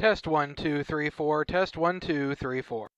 Test 1 2 3 4. Test 1 2 3 4.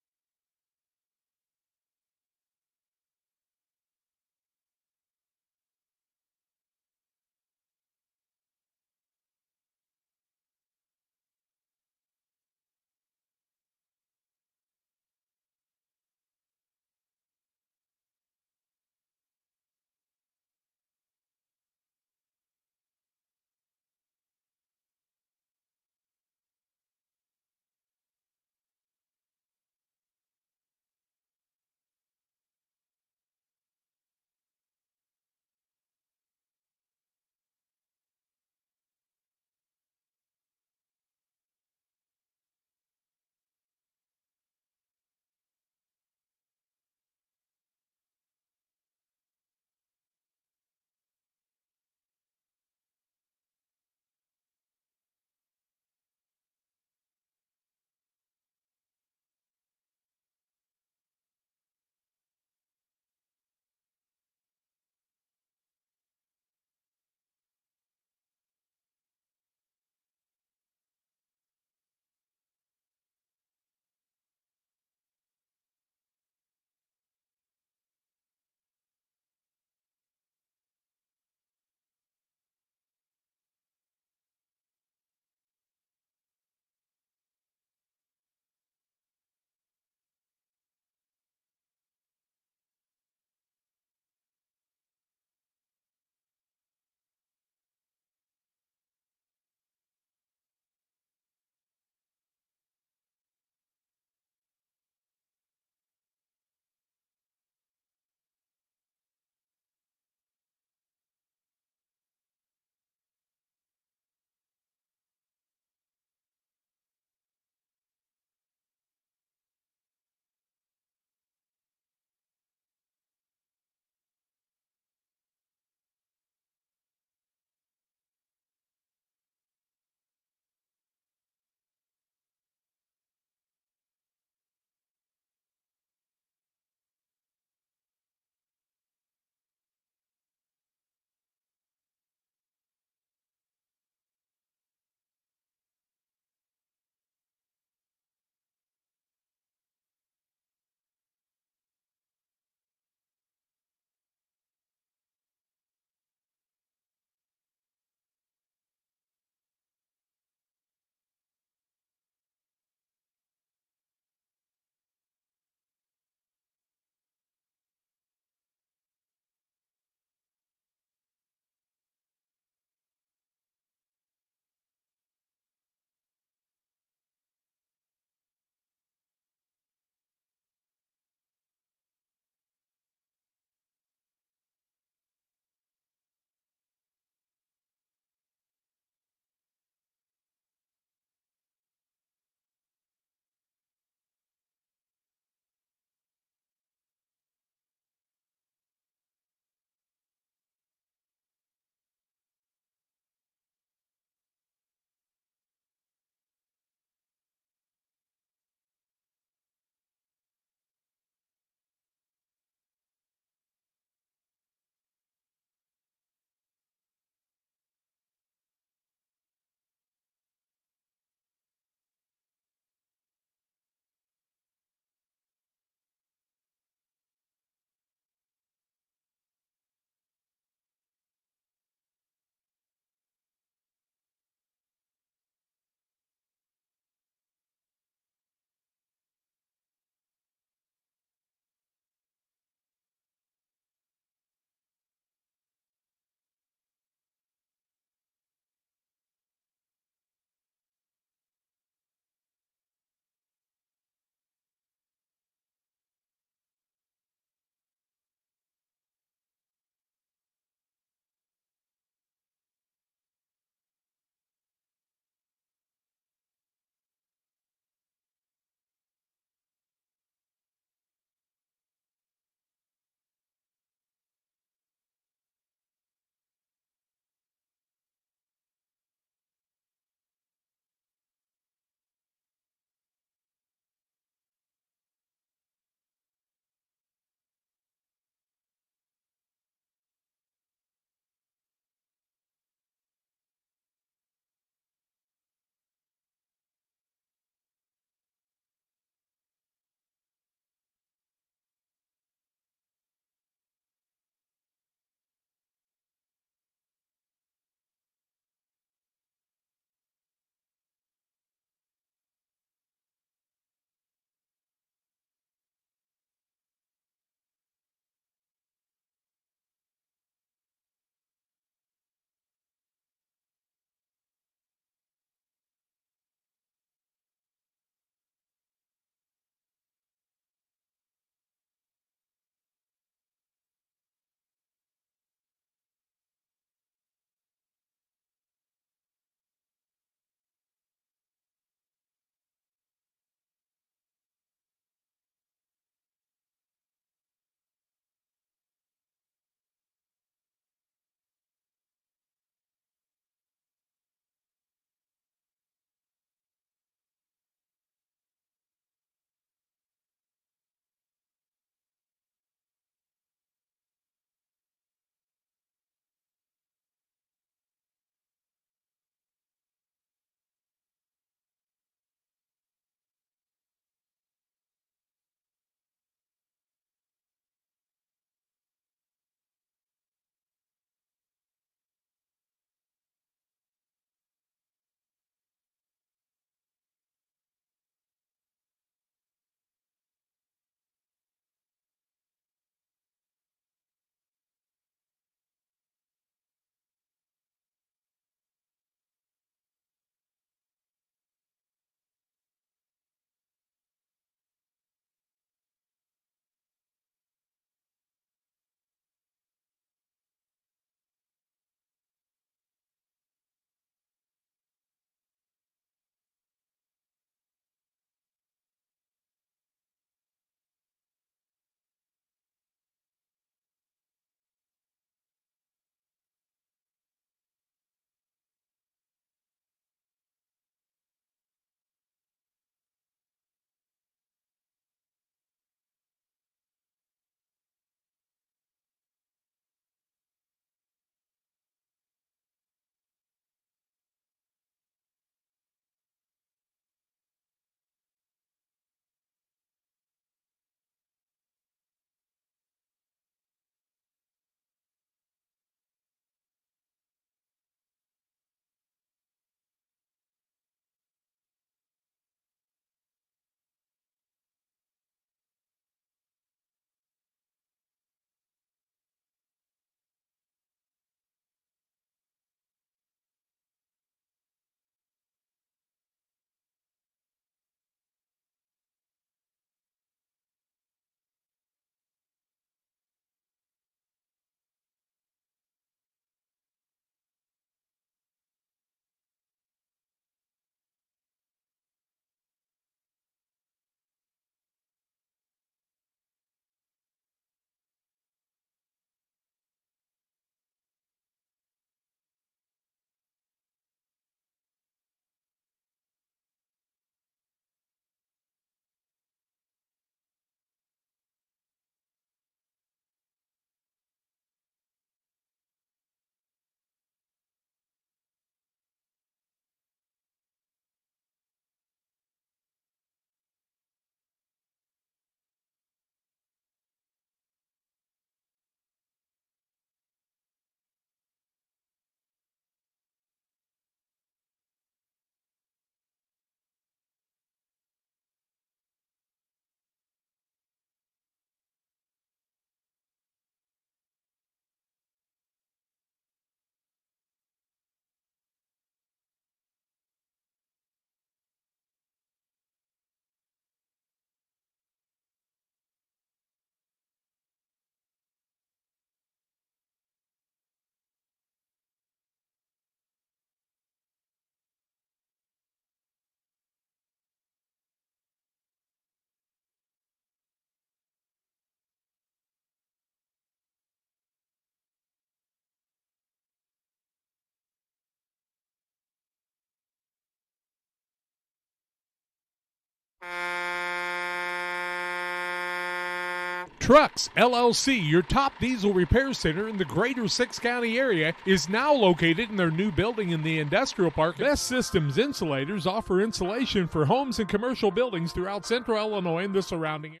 Trucks LLC, your top diesel repair center in the greater 6-county area, is now located in their new building in the industrial park. Best Systems Insulators offer insulation for homes and commercial buildings throughout central Illinois and the surrounding area.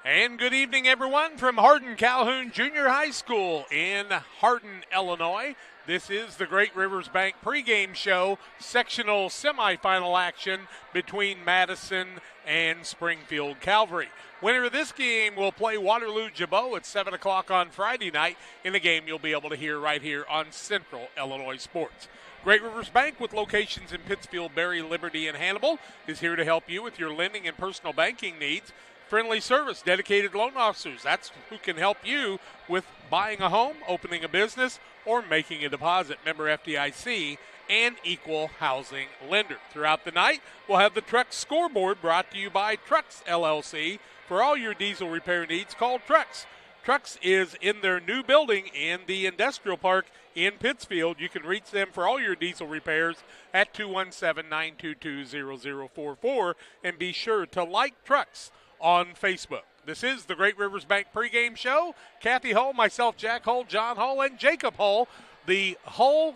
And good evening, everyone, from Hardin Calhoun Junior High School in Hardin, Illinois. This is the Great Rivers Bank pregame show, sectional semifinal action between Madison and Springfield Calvary. Winner of this game will play Waterloo-Jabot at 7 o'clock on Friday night in a game you'll be able to hear right here on Central Illinois Sports. Great Rivers Bank, with locations in Pittsfield, Berry, Liberty, and Hannibal, is here to help you with your lending and personal banking needs. Friendly service, dedicated loan officers. That's who can help you with buying a home, opening a business, or making a deposit. Member FDIC and equal housing lender. Throughout the night, we'll have the Trucks Scoreboard brought to you by Trucks LLC. For all your diesel repair needs, call Trucks. Trucks is in their new building in the industrial park in Pittsfield. You can reach them for all your diesel repairs at 217-922-0044. And be sure to like Trucks on Facebook. This is the Great Rivers Bank pregame show. Kathy Hull, myself, Jack Hull, John Hull, and Jacob Hull. The Hull,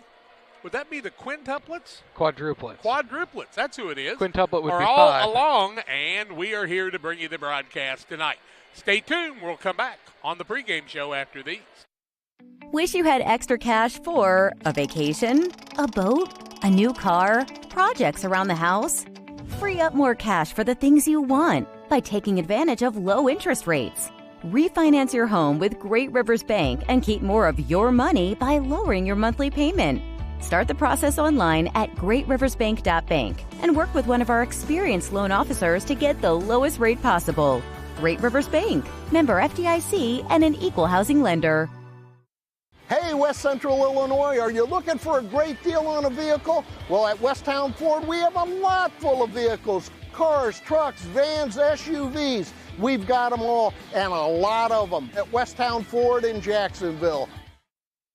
would that be the quintuplets? Quadruplets. That's who it is. Quintuplet would be all 5. along, and we are here to bring you the broadcast tonight. Stay tuned. We'll come back on the pregame show after these. Wish you had extra cash for a vacation, a boat, a new car, projects around the house? Free up more cash for the things you want by taking advantage of low interest rates. Refinance your home with Great Rivers Bank and keep more of your money by lowering your monthly payment. Start the process online at greatriversbank.bank and work with one of our experienced loan officers to get the lowest rate possible. Great Rivers Bank, member FDIC, and an equal housing lender. Hey, West Central Illinois, are you looking for a great deal on a vehicle? Well, at Westtown Ford, we have a lot full of vehicles. Cars, trucks, vans, SUVs. We've got them all, and a lot of them at Westtown Ford in Jacksonville.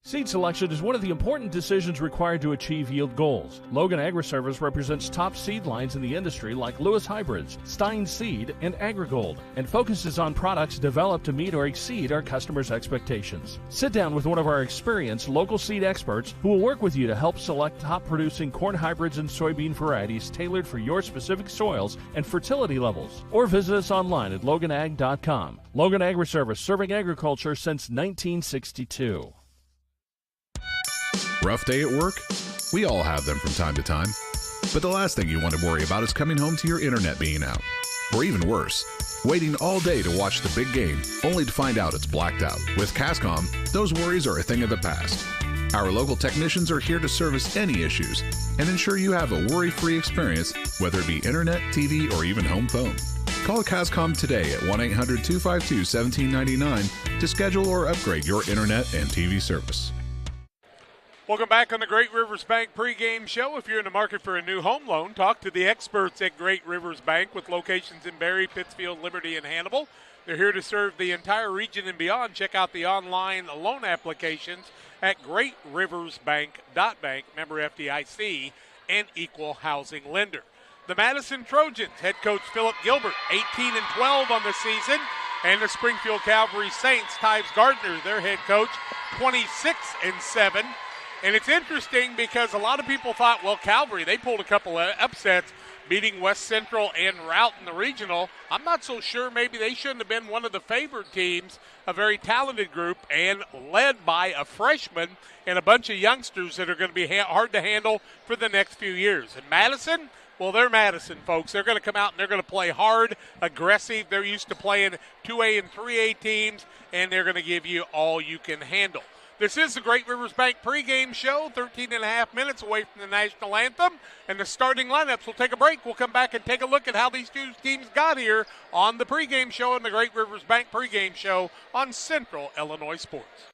Seed selection is one of the important decisions required to achieve yield goals. Logan Agri-Service represents top seed lines in the industry like Lewis Hybrids, Stein Seed, and AgriGold, and focuses on products developed to meet or exceed our customers' expectations. Sit down with one of our experienced local seed experts who will work with you to help select top-producing corn hybrids and soybean varieties tailored for your specific soils and fertility levels. Or visit us online at loganag.com. Logan Agri-Service, serving agriculture since 1962. Rough day at work? We all have them from time to time. But the last thing you want to worry about is coming home to your internet being out. Or even worse, waiting all day to watch the big game only to find out it's blacked out. With Cascom, those worries are a thing of the past. Our local technicians are here to service any issues and ensure you have a worry-free experience, whether it be internet, TV, or even home phone. Call Cascom today at 1-800-252-1799 to schedule or upgrade your internet and TV service. Welcome back on the Great Rivers Bank pregame show. If you're in the market for a new home loan, talk to the experts at Great Rivers Bank with locations in Berry, Pittsfield, Liberty, and Hannibal. They're here to serve the entire region and beyond. Check out the online loan applications at greatriversbank.bank, member FDIC, and equal housing lender. The Madison Trojans, head coach Philip Gilbert, 18-12 on the season. And the Springfield Calvary Saints, Tyves Gardner, their head coach, 26-7. And it's interesting because a lot of people thought, well, Calvary, they pulled a couple of upsets, beating West Central and Route in the regional. I'm not so sure maybe they shouldn't have been one of the favored teams, a very talented group, and led by a freshman and a bunch of youngsters that are going to be hard to handle for the next few years. And Madison, well, they're Madison, folks. They're going to come out and they're going to play hard, aggressive. They're used to playing 2A and 3A teams, and they're going to give you all you can handle. This is the Great Rivers Bank pregame show, 13 and a half minutes away from the national anthem and the starting lineups. We'll take a break. We'll come back and take a look at how these two teams got here on the pregame show and the Great Rivers Bank pregame show on Central Illinois Sports.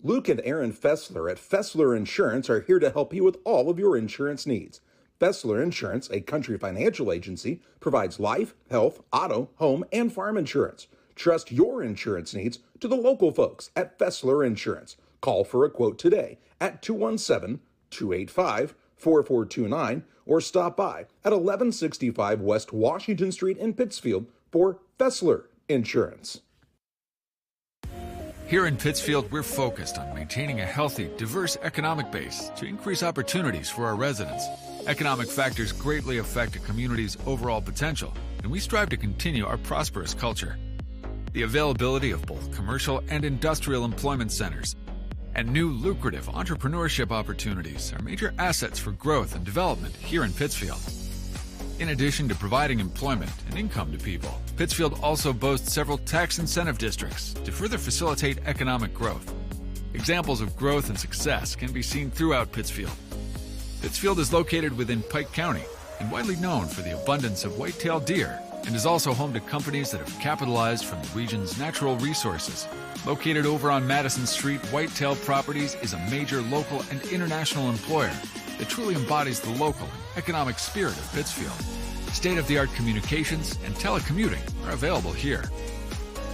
Luke and Aaron Fessler at Fessler Insurance are here to help you with all of your insurance needs. Fessler Insurance, a Country Financial agency, provides life, health, auto, home, and farm insurance. Trust your insurance needs to the local folks at Fessler Insurance. Call for a quote today at 217-285-4429 or stop by at 1165 West Washington Street in Pittsfield for Fessler Insurance. Here in Pittsfield, we're focused on maintaining a healthy, diverse economic base to increase opportunities for our residents. Economic factors greatly affect a community's overall potential, and we strive to continue our prosperous culture. the availability of both commercial and industrial employment centers, and new lucrative entrepreneurship opportunities are major assets for growth and development here in Pittsfield. In addition to providing employment and income to people, Pittsfield also boasts several tax incentive districts to further facilitate economic growth. Examples of growth and success can be seen throughout Pittsfield. Pittsfield is located within Pike County and widely known for the abundance of white-tailed deer, and is also home to companies that have capitalized from the region's natural resources. Located over on Madison Street, Whitetail Properties is a major local and international employer that truly embodies the local and economic spirit of Pittsfield. State-of-the-art communications and telecommuting are available here.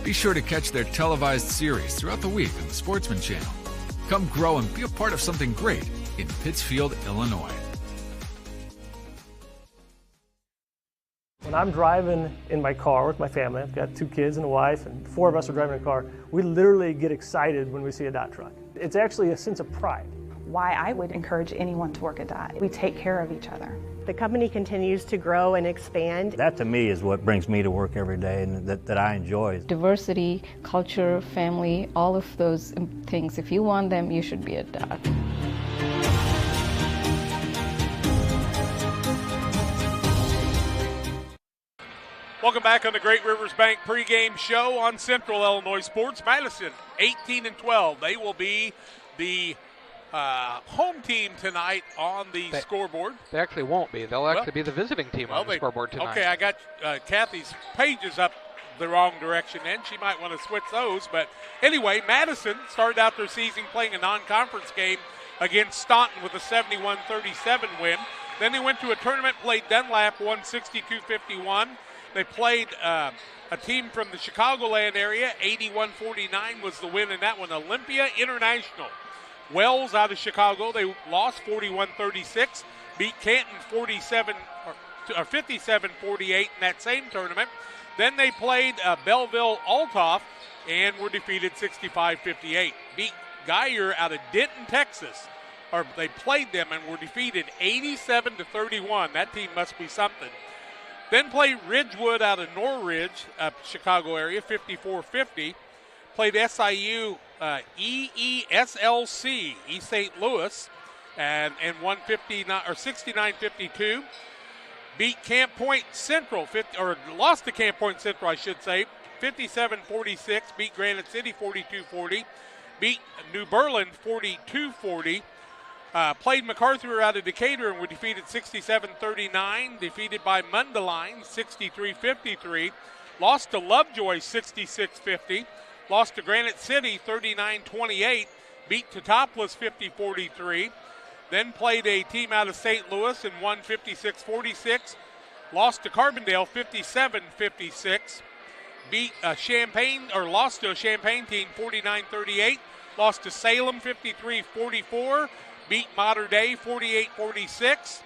Be sure to catch their televised series throughout the week on the Sportsman Channel. Come grow and be a part of something great in Pittsfield, Illinois. When I'm driving in my car with my family, I've got 2 kids and a wife, and 4 of us are driving a car, we literally get excited when we see a DOT truck. It's actually a sense of pride. Why I would encourage anyone to work at DOT. We take care of each other. The company continues to grow and expand. That to me is what brings me to work every day and that I enjoy. Diversity, culture, family, all of those things, if you want them, you should be at DOT. Welcome back on the Great Rivers Bank pregame show on Central Illinois Sports. Madison, 18-12. They will be the home team tonight on the scoreboard. They actually won't be. They'll actually be the visiting team on the scoreboard tonight. Okay, I got Kathy's pages up the wrong direction then. She might want to switch those. But anyway, Madison started out their season playing a non-conference game against Staunton with a 71-37 win. Then they went to a tournament, played Dunlap, won 62-51. They played a team from the Chicagoland area. 81-49 was the win in that one. Olympia International. Wells out of Chicago. They lost 41-36. Beat Canton 57-48 in that same tournament. Then they played Belleville Altoff and were defeated 65-58. Beat Geyer out of Denton, Texas. Or they played them and were defeated 87-31. That team must be something. Then played Ridgewood out of Norridge, Chicago area, 54-50. Played SIU EESLC, East St. Louis, and won 69-52. Beat Camp Point Central, lost to Camp Point Central, I should say, 57-46. Beat Granite City 42-40. Beat New Berlin 42-40. Played MacArthur out of Decatur and were defeated 67-39. Defeated by Mundelein 63-53. Lost to Lovejoy 66-50. Lost to Granite City 39-28. Beat Teutopolis 50-43. Then played a team out of St. Louis and won 56-46. Lost to Carbondale 57-56. Beat lost to a Champaign team 49-38. Lost to Salem 53-44. Beat Mater Dei 48-46.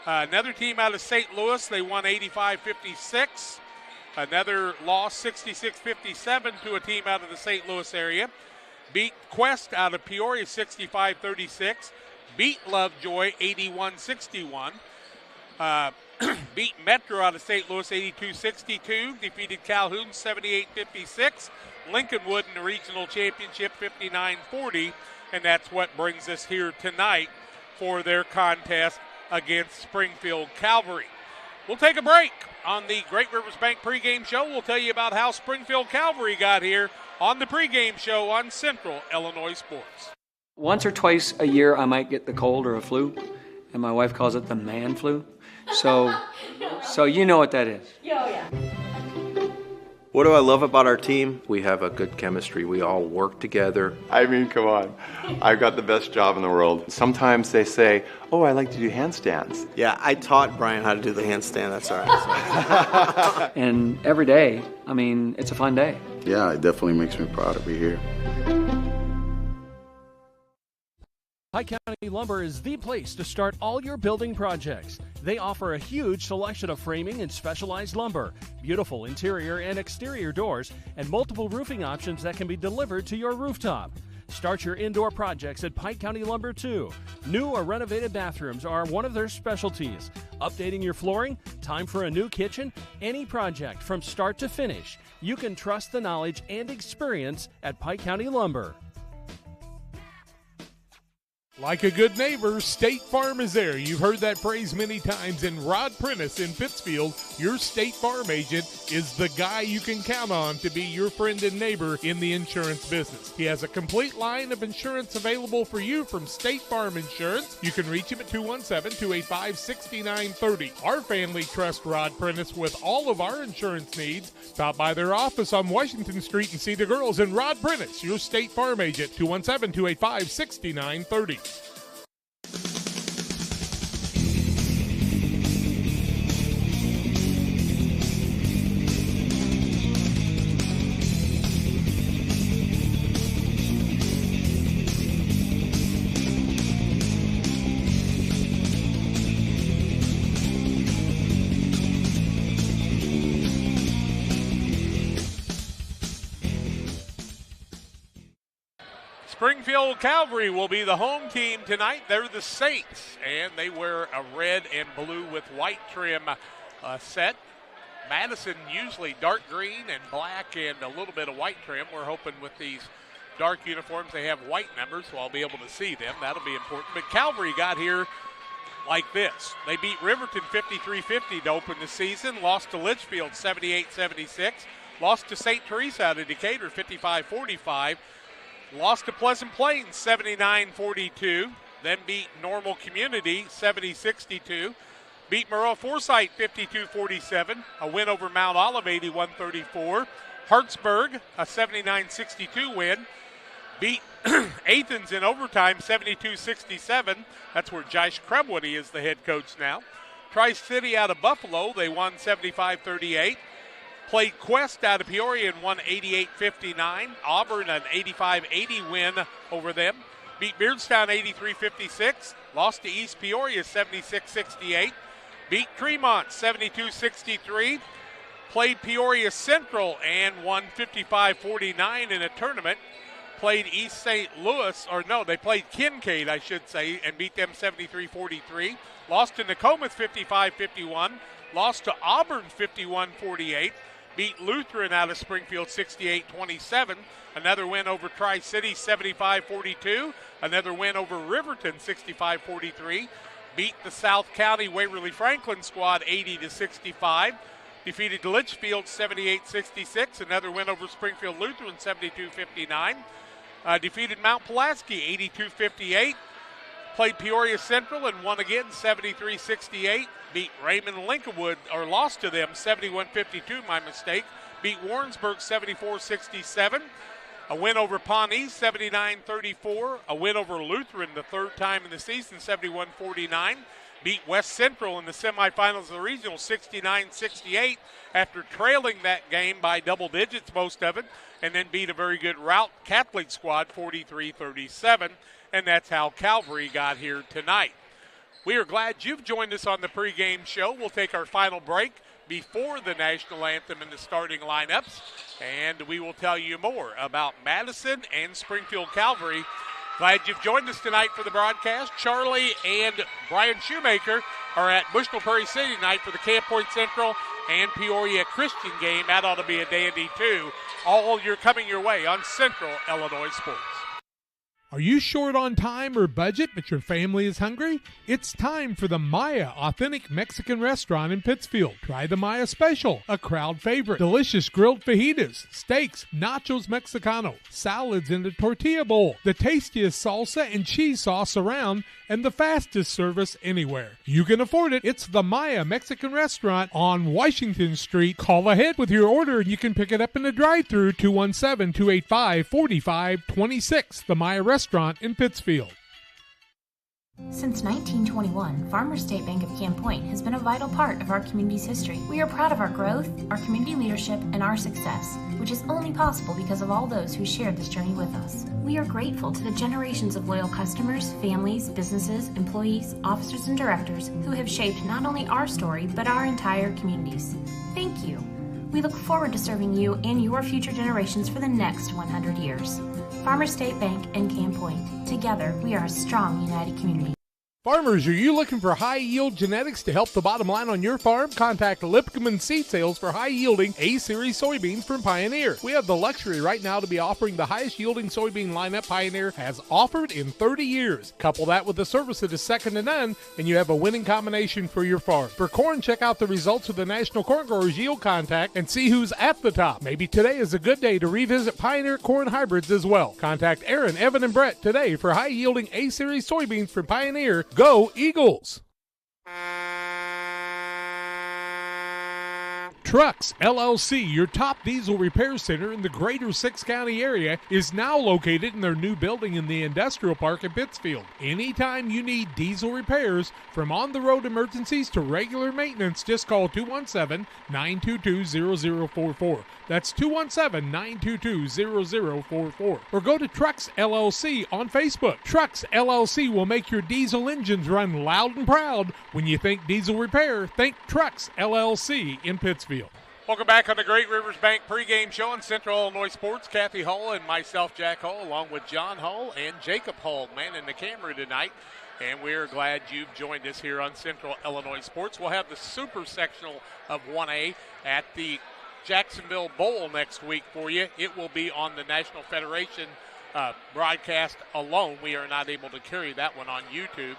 Another team out of St. Louis, they won 85-56. Another loss 66-57 to a team out of the St. Louis area. Beat Quest out of Peoria 65-36. Beat Lovejoy 81-61. Beat Metro out of St. Louis 82-62. Defeated Calhoun 78-56. Lincolnwood in the regional championship 59-40. And that's what brings us here tonight for their contest against Springfield Calvary. We'll take a break on the Great Rivers Bank pregame show. We'll tell you about how Springfield Calvary got here on the pregame show on Central Illinois Sports. Once or twice a year, I might get the cold or a flu, and my wife calls it the man flu. So you know what that is. Yeah. What do I love about our team? We have a good chemistry. We all work together. I mean, come on. I've got the best job in the world. Sometimes they say, oh, I like to do handstands. Yeah, I taught Brian how to do the handstand. That's all right. And every day, I mean, it's a fun day. Yeah, it definitely makes me proud to be here. Pike County Lumber is the place to start all your building projects. They offer a huge selection of framing and specialized lumber, beautiful interior and exterior doors, and multiple roofing options that can be delivered to your rooftop. Start your indoor projects at Pike County Lumber too. New or renovated bathrooms are one of their specialties. Updating your flooring? Time for a new kitchen? Any project from start to finish, you can trust the knowledge and experience at Pike County Lumber. Like a good neighbor, State Farm is there. You've heard that phrase many times. And Rod Prentice in Pittsfield, your State Farm agent, is the guy you can count on to be your friend and neighbor in the insurance business. He has a complete line of insurance available for you from State Farm Insurance. You can reach him at 217-285-6930. Our family trusts Rod Prentice with all of our insurance needs. Stop by their office on Washington Street and see the girls. And Rod Prentice, your State Farm agent, 217-285-6930. Springfield Calvary will be the home team tonight. They're the Saints, and they wear a red and blue with white trim set. Madison usually dark green and black and a little bit of white trim. We're hoping with these dark uniforms they have white numbers, so I'll be able to see them. That'll be important. But Calvary got here like this. They beat Riverton 53-50 to open the season, lost to Litchfield 78-76, lost to St. Teresa out of Decatur 55-45, lost to Pleasant Plains 79-42, then beat Normal Community 70-62, beat Maroa Forsyth 52-47, a win over Mount Olive 81-34, Hartsburg a 79-62 win, beat Athens in overtime 72-67. That's where Josh Kremwoody is the head coach now. Tri-City out of Buffalo, they won 75-38. Played Quest out of Peoria and won 88-59. Auburn an 85-80 win over them. Beat Beardstown 83-56. Lost to East Peoria 76-68. Beat Tremont 72-63. Played Peoria Central and won 55-49 in a tournament. Played East St. Louis, they played Kincaid, I should say, and beat them 73-43. Lost to Nokomis 55-51. Lost to Auburn 51-48. Beat Lutheran out of Springfield 68-27. Another win over Tri-City 75-42. Another win over Riverton 65-43. Beat the South County Waverly Franklin squad 80-65. Defeated Litchfield 78-66. Another win over Springfield Lutheran 72-59. Defeated Mount Pulaski 82-58. Played Peoria Central and won again 73-68. Beat Raymond Lincolnwood, or lost to them 71-52, my mistake. Beat Warrensburg 74-67. A win over Pawnee 79-34. A win over Lutheran the third time in the season 71-49. Beat West Central in the semifinals of the regional 69-68 after trailing that game by double digits, most of it, and then beat a very good Route Catholic squad 43-37. And that's how Calvary got here tonight. We are glad you've joined us on the pregame show. We'll take our final break before the national anthem and the starting lineups, and we will tell you more about Madison and Springfield Calvary. Glad you've joined us tonight for the broadcast. Charlie and Brian Shoemaker are at Bushnell Prairie City tonight for the Camp Point Central and Peoria Christian game. That ought to be a dandy, too. All you're coming your way on Central Illinois Sports. Are you short on time or budget, but your family is hungry? It's time for the Maya Authentic Mexican Restaurant in Pittsfield. Try the Maya Special, a crowd favorite. Delicious grilled fajitas, steaks, nachos Mexicano, salads in a tortilla bowl, the tastiest salsa and cheese sauce around, and the fastest service anywhere. You can afford it. It's the Maya Mexican Restaurant on Washington Street. Call ahead with your order and you can pick it up in the drive-thru, 217-285-4526. The Maya Restaurant in Pittsfield. Since 1921, Farmers State Bank of Camp Point has been a vital part of our community's history. We are proud of our growth, our community leadership, and our success, which is only possible because of all those who shared this journey with us. We are grateful to the generations of loyal customers, families, businesses, employees, officers, and directors who have shaped not only our story, but our entire communities. Thank you. We look forward to serving you and your future generations for the next 100 years. Farmers State Bank and Camp Point. Together, we are a strong, united community. Farmers, are you looking for high-yield genetics to help the bottom line on your farm? Contact Lipkeman Seed Sales for high-yielding A-Series soybeans from Pioneer. We have the luxury right now to be offering the highest-yielding soybean lineup Pioneer has offered in 30 years. Couple that with a service that is second to none, and you have a winning combination for your farm. For corn, check out the results of the National Corn Growers Yield Contact and see who's at the top. Maybe today is a good day to revisit Pioneer corn hybrids as well. Contact Aaron, Evan, and Brett today for high-yielding A-Series soybeans from Pioneer. Go Eagles! Trucks LLC, your top diesel repair center in the greater 6-county area, is now located in their new building in the industrial park in Pittsfield. Anytime you need diesel repairs, from on-the-road emergencies to regular maintenance, just call 217-922-0044. That's 217-922-0044. Or go to Trucks LLC on Facebook. Trucks LLC will make your diesel engines run loud and proud. When you think diesel repair, think Trucks LLC in Pittsfield. Welcome back on the Great Rivers Bank pregame show on Central Illinois Sports. Kathy Hull and myself, Jack Hull, along with John Hull and Jacob Hull, manning the camera tonight. And we're glad you've joined us here on Central Illinois Sports. We'll have the super sectional of 1A at the Jacksonville Bowl next week for you. It will be on the National Federation broadcast alone. We are not able to carry that one on YouTube.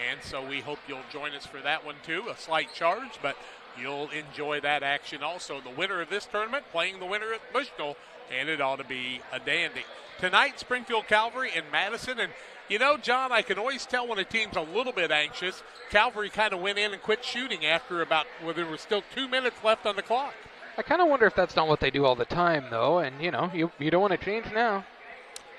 And so we hope you'll join us for that one too. A slight charge, but you'll enjoy that action also. The winner of this tournament playing the winner at Bushnell, and it ought to be a dandy. Tonight, Springfield Calvary and Madison. And, you know, John, I can always tell when a team's a little bit anxious. Calvary kind of went in and quit shooting after there was still 2 minutes left on the clock. I kind of wonder if that's not what they do all the time, though. And, you know, you don't want to change now.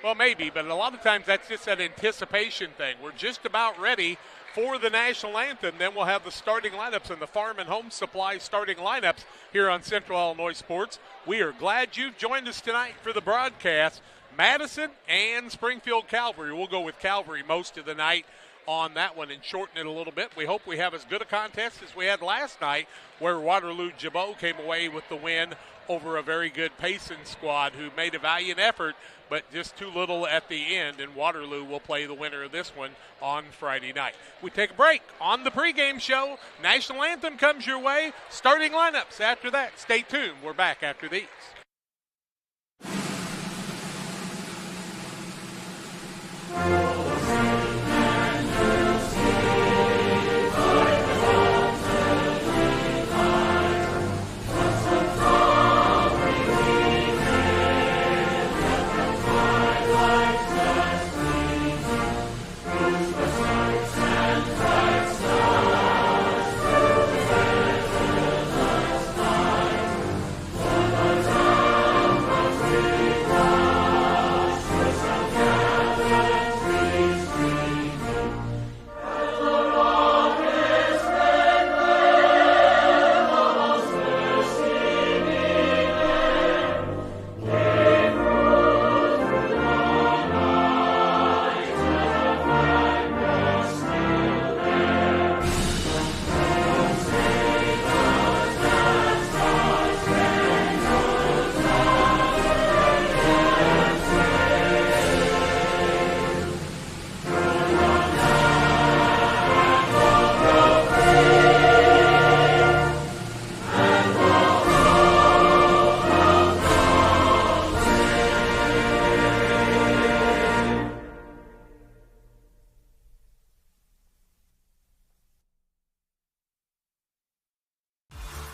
Well, maybe, but a lot of times that's just that anticipation thing. We're just about ready for the national anthem. Then we'll have the starting lineups and the Farm and Home Supply starting lineups here on Central Illinois Sports. We are glad you've joined us tonight for the broadcast. Madison and Springfield Calvary. We'll go with Calvary most of the night on that one and shorten it a little bit. We hope we have as good a contest as we had last night, where Waterloo Jabot came away with the win over a very good Payson squad who made a valiant effort, but just too little at the end, and Waterloo will play the winner of this one on Friday night. We take a break on the pregame show. National anthem comes your way. Starting lineups after that. Stay tuned. We're back after these.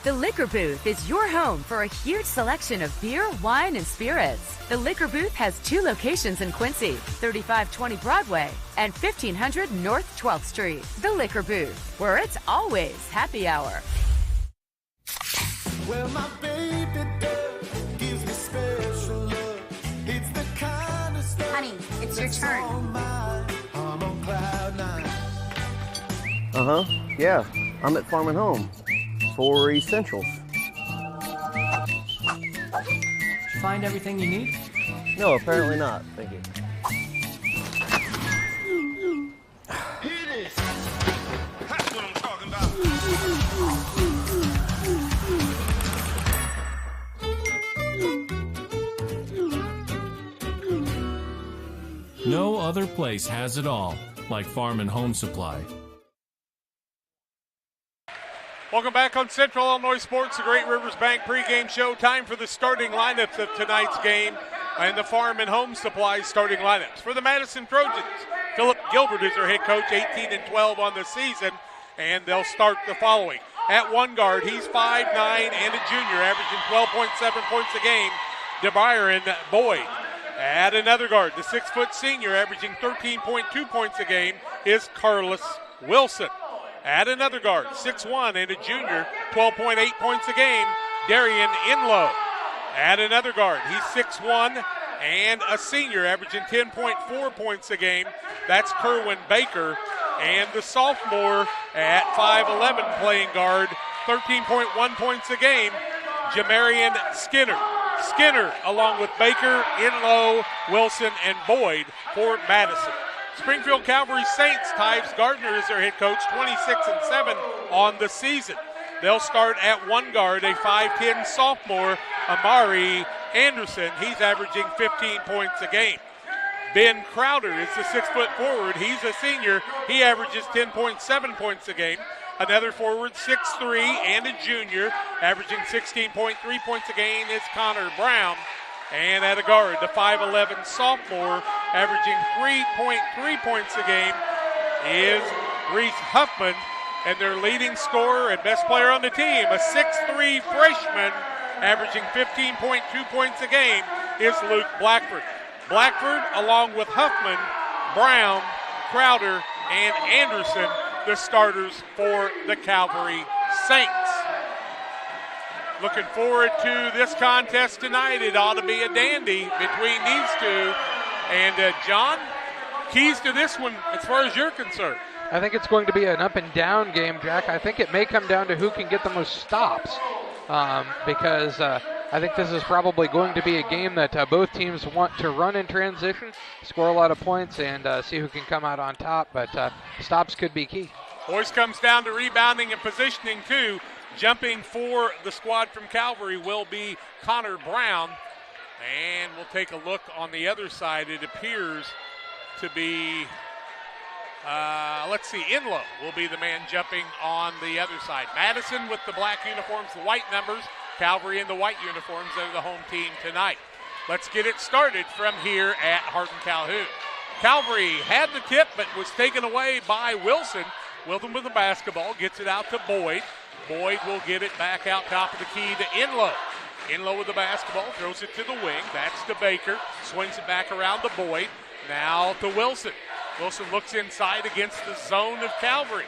The Liquor Booth is your home for a huge selection of beer, wine, and spirits. The Liquor Booth has 2 locations in Quincy, 3520 Broadway and 1500 North 12th Street. The Liquor Booth, where it's always happy hour. Well, my baby girl gives me special love. It's the kind of stuff. Honey, it's your turn. I'm on cloud 9. Yeah, I'm at Farm and Home for Essentials. Did you find everything you need? No, apparently not. Thank you. Hit it! That's what I'm talking about. No other place has it all. like Farm and Home Supply. Welcome back on Central Illinois Sports, the Great Rivers Bank pregame show. Time for the starting lineups of tonight's game and the Farm and Home Supply starting lineups. For the Madison Trojans, Philip Gilbert is their head coach, 18-12 on the season, and they'll start the following. At one guard, he's 5'9" and a junior, averaging 12.7 points a game, DeByron Boyd. At another guard, the 6-foot senior, averaging 13.2 points a game, is Carlos Wilson. At another guard, 6'1" and a junior, 12.8 points a game, Darian Inlow. At another guard, he's 6'1" and a senior, averaging 10.4 points a game. That's Kerwin Baker. And the sophomore at 5'11", playing guard, 13.1 points a game, Jamarian Skinner. Skinner, along with Baker, Inlow, Wilson, and Boyd for Madison. Springfield Calvary Saints, Tyves Gardner is their head coach, 26-7 on the season. They'll start at one guard, a 5'10" sophomore, Amari Anderson. He's averaging 15 points a game. Ben Crowder is the 6-foot forward. He's a senior. He averages 10.7 points a game. Another forward, 6'3" and a junior, averaging 16.3 points a game is Connor Brown. And at a guard, the 5'11" sophomore, averaging 3.3 points a game, is Reese Huffman. And their leading scorer and best player on the team, a 6'3" freshman, averaging 15.2 points a game, is Luke Blackford. Blackford, along with Huffman, Brown, Crowder, and Anderson, the starters for the Calvary Saints. Looking forward to this contest tonight. It ought to be a dandy between these two. And John, keys to this one as far as you're concerned? I think it's going to be an up and down game, Jack. I think it may come down to who can get the most stops because I think this is probably going to be a game that both teams want to run in transition, score a lot of points, and see who can come out on top. But stops could be key. Boys comes down to rebounding and positioning, too. Jumping for the squad from Calvary will be Connor Brown. And we'll take a look on the other side. It appears to be, Inlow will be the man jumping on the other side. Madison with the black uniforms, the white numbers. Calvary in the white uniforms. They're the home team tonight. Let's get it started from here at Hardin Calhoun. Calvary had the tip but was taken away by Wilson. Wilson with the basketball, gets it out to Boyd. Boyd will get it back out top of the key to Inlow. Inlow with the basketball, throws it to the wing. That's to Baker. Swings it back around to Boyd. Now to Wilson. Wilson looks inside against the zone of Calvary.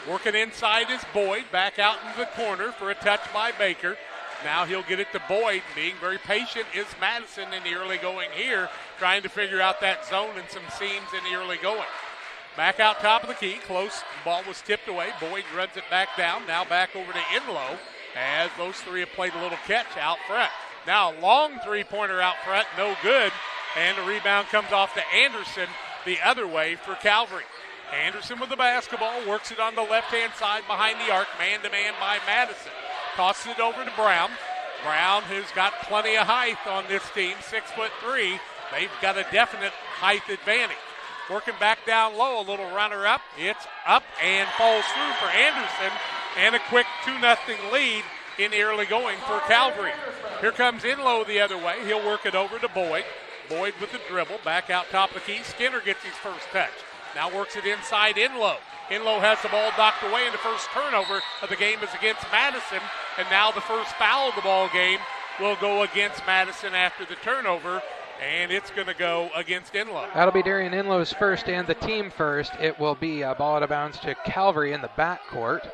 Working inside is Boyd. Back out into the corner for a touch by Baker. Now he'll get it to Boyd. Being very patient is Madison in the early going here, trying to figure out that zone and some seams in the early going. Back out top of the key, close. The ball was tipped away. Boyd runs it back down. Now back over to Inlow as those three have played a little catch out front. Now long three-pointer out front, no good. And the rebound comes off to Anderson the other way for Calvary. Anderson with the basketball, works it on the left-hand side behind the arc, man-to-man by Madison. Tosses it over to Brown. Brown, who's got plenty of height on this team, 6'3". They've got a definite height advantage. Working back down low, a little runner up. It's up and falls through for Anderson. And a quick 2-0 lead in the early going for Calvary. Here comes Inlow the other way. He'll work it over to Boyd. Boyd with the dribble, back out top of the key. Skinner gets his first touch. Now works it inside Inlow. Inlow has the ball knocked away, and the first turnover of the game is against Madison. And now the first foul of the ball game will go against Madison after the turnover. And it's going to go against Inlow. That'll be Darian Inlow's first and the team first. It will be a ball out of bounds to Calvary in the backcourt.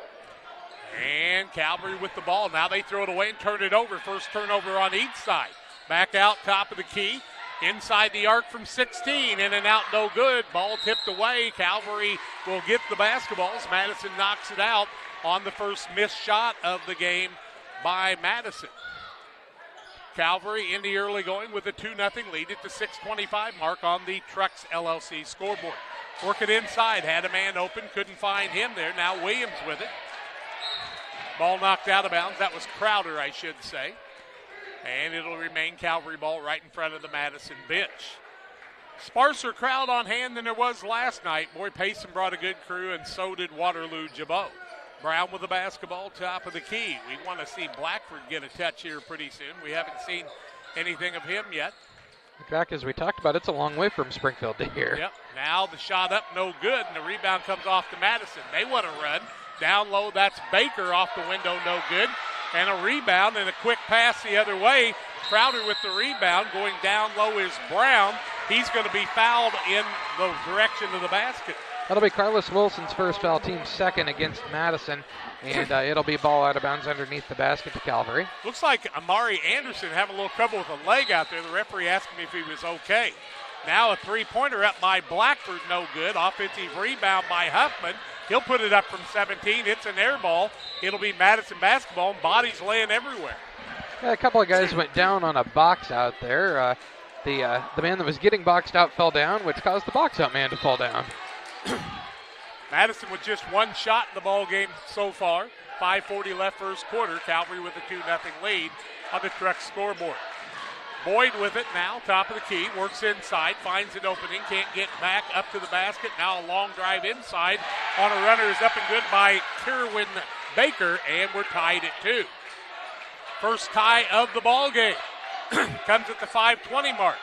And Calvary with the ball. Now they throw it away and turn it over. First turnover on each side. Back out top of the key. Inside the arc from 16. In and out, no good. Ball tipped away. Calvary will get the basketball as Madison knocks it out on the first missed shot of the game by Madison. Calvary in the early going with a 2-0 lead at the 6:25 mark on the Trucks LLC scoreboard. Work it inside, had a man open, couldn't find him there. Now Williams with it. Ball knocked out of bounds. That was Crowder, I should say. And it'll remain Calvary ball right in front of the Madison bench. Sparser crowd on hand than there was last night. Boy, Payson brought a good crew, and so did Waterloo Jabot. Brown with the basketball, top of the key. We want to see Blackford get a touch here pretty soon. We haven't seen anything of him yet. Jack, as we talked about, it's a long way from Springfield to here. Yep. Now the shot up, no good, and the rebound comes off to Madison. They want to run. Down low, that's Baker off the window, no good. And a rebound and a quick pass the other way. Crowder with the rebound. Going down low is Brown. He's going to be fouled in the direction of the basket. That'll be Carlos Wilson's first foul, team second against Madison, and it'll be ball out of bounds underneath the basket to Calvary. Looks like Amari Anderson having a little trouble with a leg out there. The referee asked him if he was okay. Now a three-pointer up by Blackford, no good. Offensive rebound by Huffman. He'll put it up from 17. It's an air ball. It'll be Madison basketball, and bodies laying everywhere. Yeah, a couple of guys went down on a box out there. The man that was getting boxed out fell down, which caused the box out man to fall down. Madison with just one shot in the ball game so far. 5:40 left first quarter. Calvary with a 2-0 lead on the Truck scoreboard. Boyd with it now, top of the key, works inside, finds an opening, can't get back up to the basket. Now a long drive inside on a runner is up and good by Kerwin Baker, and we're tied at 2. First tie of the ball game comes at the 5:20 mark.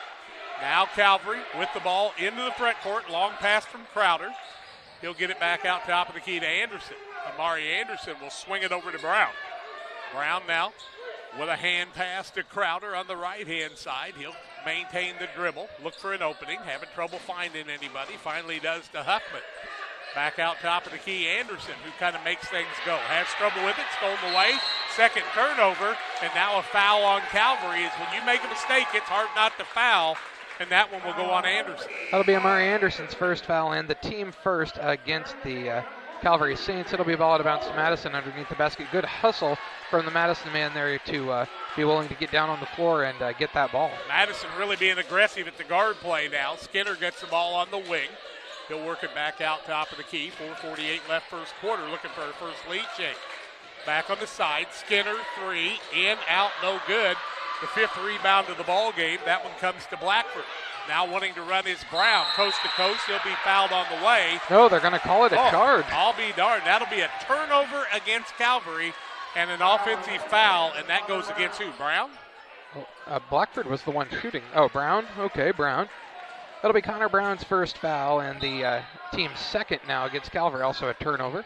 Now Calvary with the ball into the front court, long pass from Crowder. He'll get it back out top of the key to Anderson. Amari Anderson will swing it over to Brown. Brown now with a hand pass to Crowder on the right-hand side. He'll maintain the dribble, look for an opening, having trouble finding anybody. Finally does to Huffman. Back out top of the key, Anderson, who kind of makes things go. Has trouble with it, stolen away. Second turnover, and now a foul on Calvary. Is when you make a mistake, it's hard not to foul, and that one will go on Anderson. That'll be Amari Anderson's first foul and the team first against the Calvary Saints. It'll be ball out of bounds to Madison underneath the basket. Good hustle from the Madison man there to be willing to get down on the floor and get that ball. Madison really being aggressive at the guard play now. Skinner gets the ball on the wing. He'll work it back out top of the key. 4:48 left first quarter, looking for a first lead change. Back on the side, Skinner, three, in, out, no good. The fifth rebound of the ball game. That one comes to Blackford. Now wanting to run is Brown, coast to coast. He'll be fouled on the way. No, they're going to call it a charge. I'll be darned. That'll be a turnover against Calvary and an offensive foul, and that goes against who, Brown? Blackford was the one shooting. Oh, Brown? Okay, Brown. That'll be Connor Brown's first foul, and the team's second now against Calvary, also a turnover.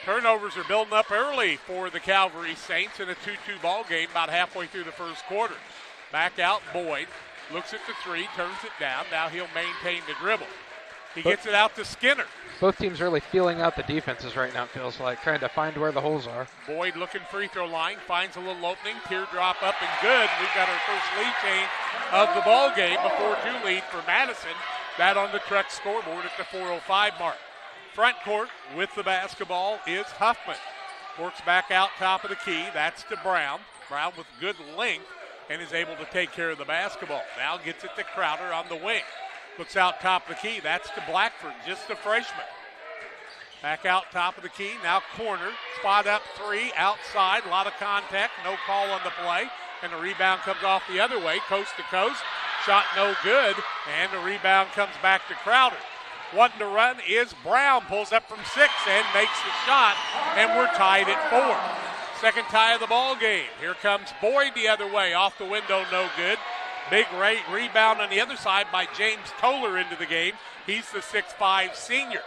Turnovers are building up early for the Calvary Saints in a 2-2 ball game about halfway through the first quarter. Back out Boyd, looks at the three, turns it down. Now he'll maintain the dribble. He gets it out to Skinner. Both teams really feeling out the defenses right now, it feels like, trying to find where the holes are. Boyd looking free throw line, finds a little opening, teardrop up and good. We've got our first lead change of the ball game, a 4-2 lead for Madison. That on the Truck scoreboard at the 4:05 mark. Front court with the basketball is Huffman. Works back out top of the key. That's to Brown. Brown with good length and is able to take care of the basketball. Now gets it to Crowder on the wing. Looks out top of the key. That's to Blackford, just a freshman. Back out top of the key. Now corner. Spot up three. Outside. A lot of contact. No call on the play. And the rebound comes off the other way. Coast to coast. Shot no good. And the rebound comes back to Crowder. Wanting to run is Brown. Pulls up from 6 and makes the shot. And we're tied at 4. Second tie of the ball game. Here comes Boyd the other way. Off the window, no good. Big rebound on the other side by James Toller into the game. He's the 6'5 senior.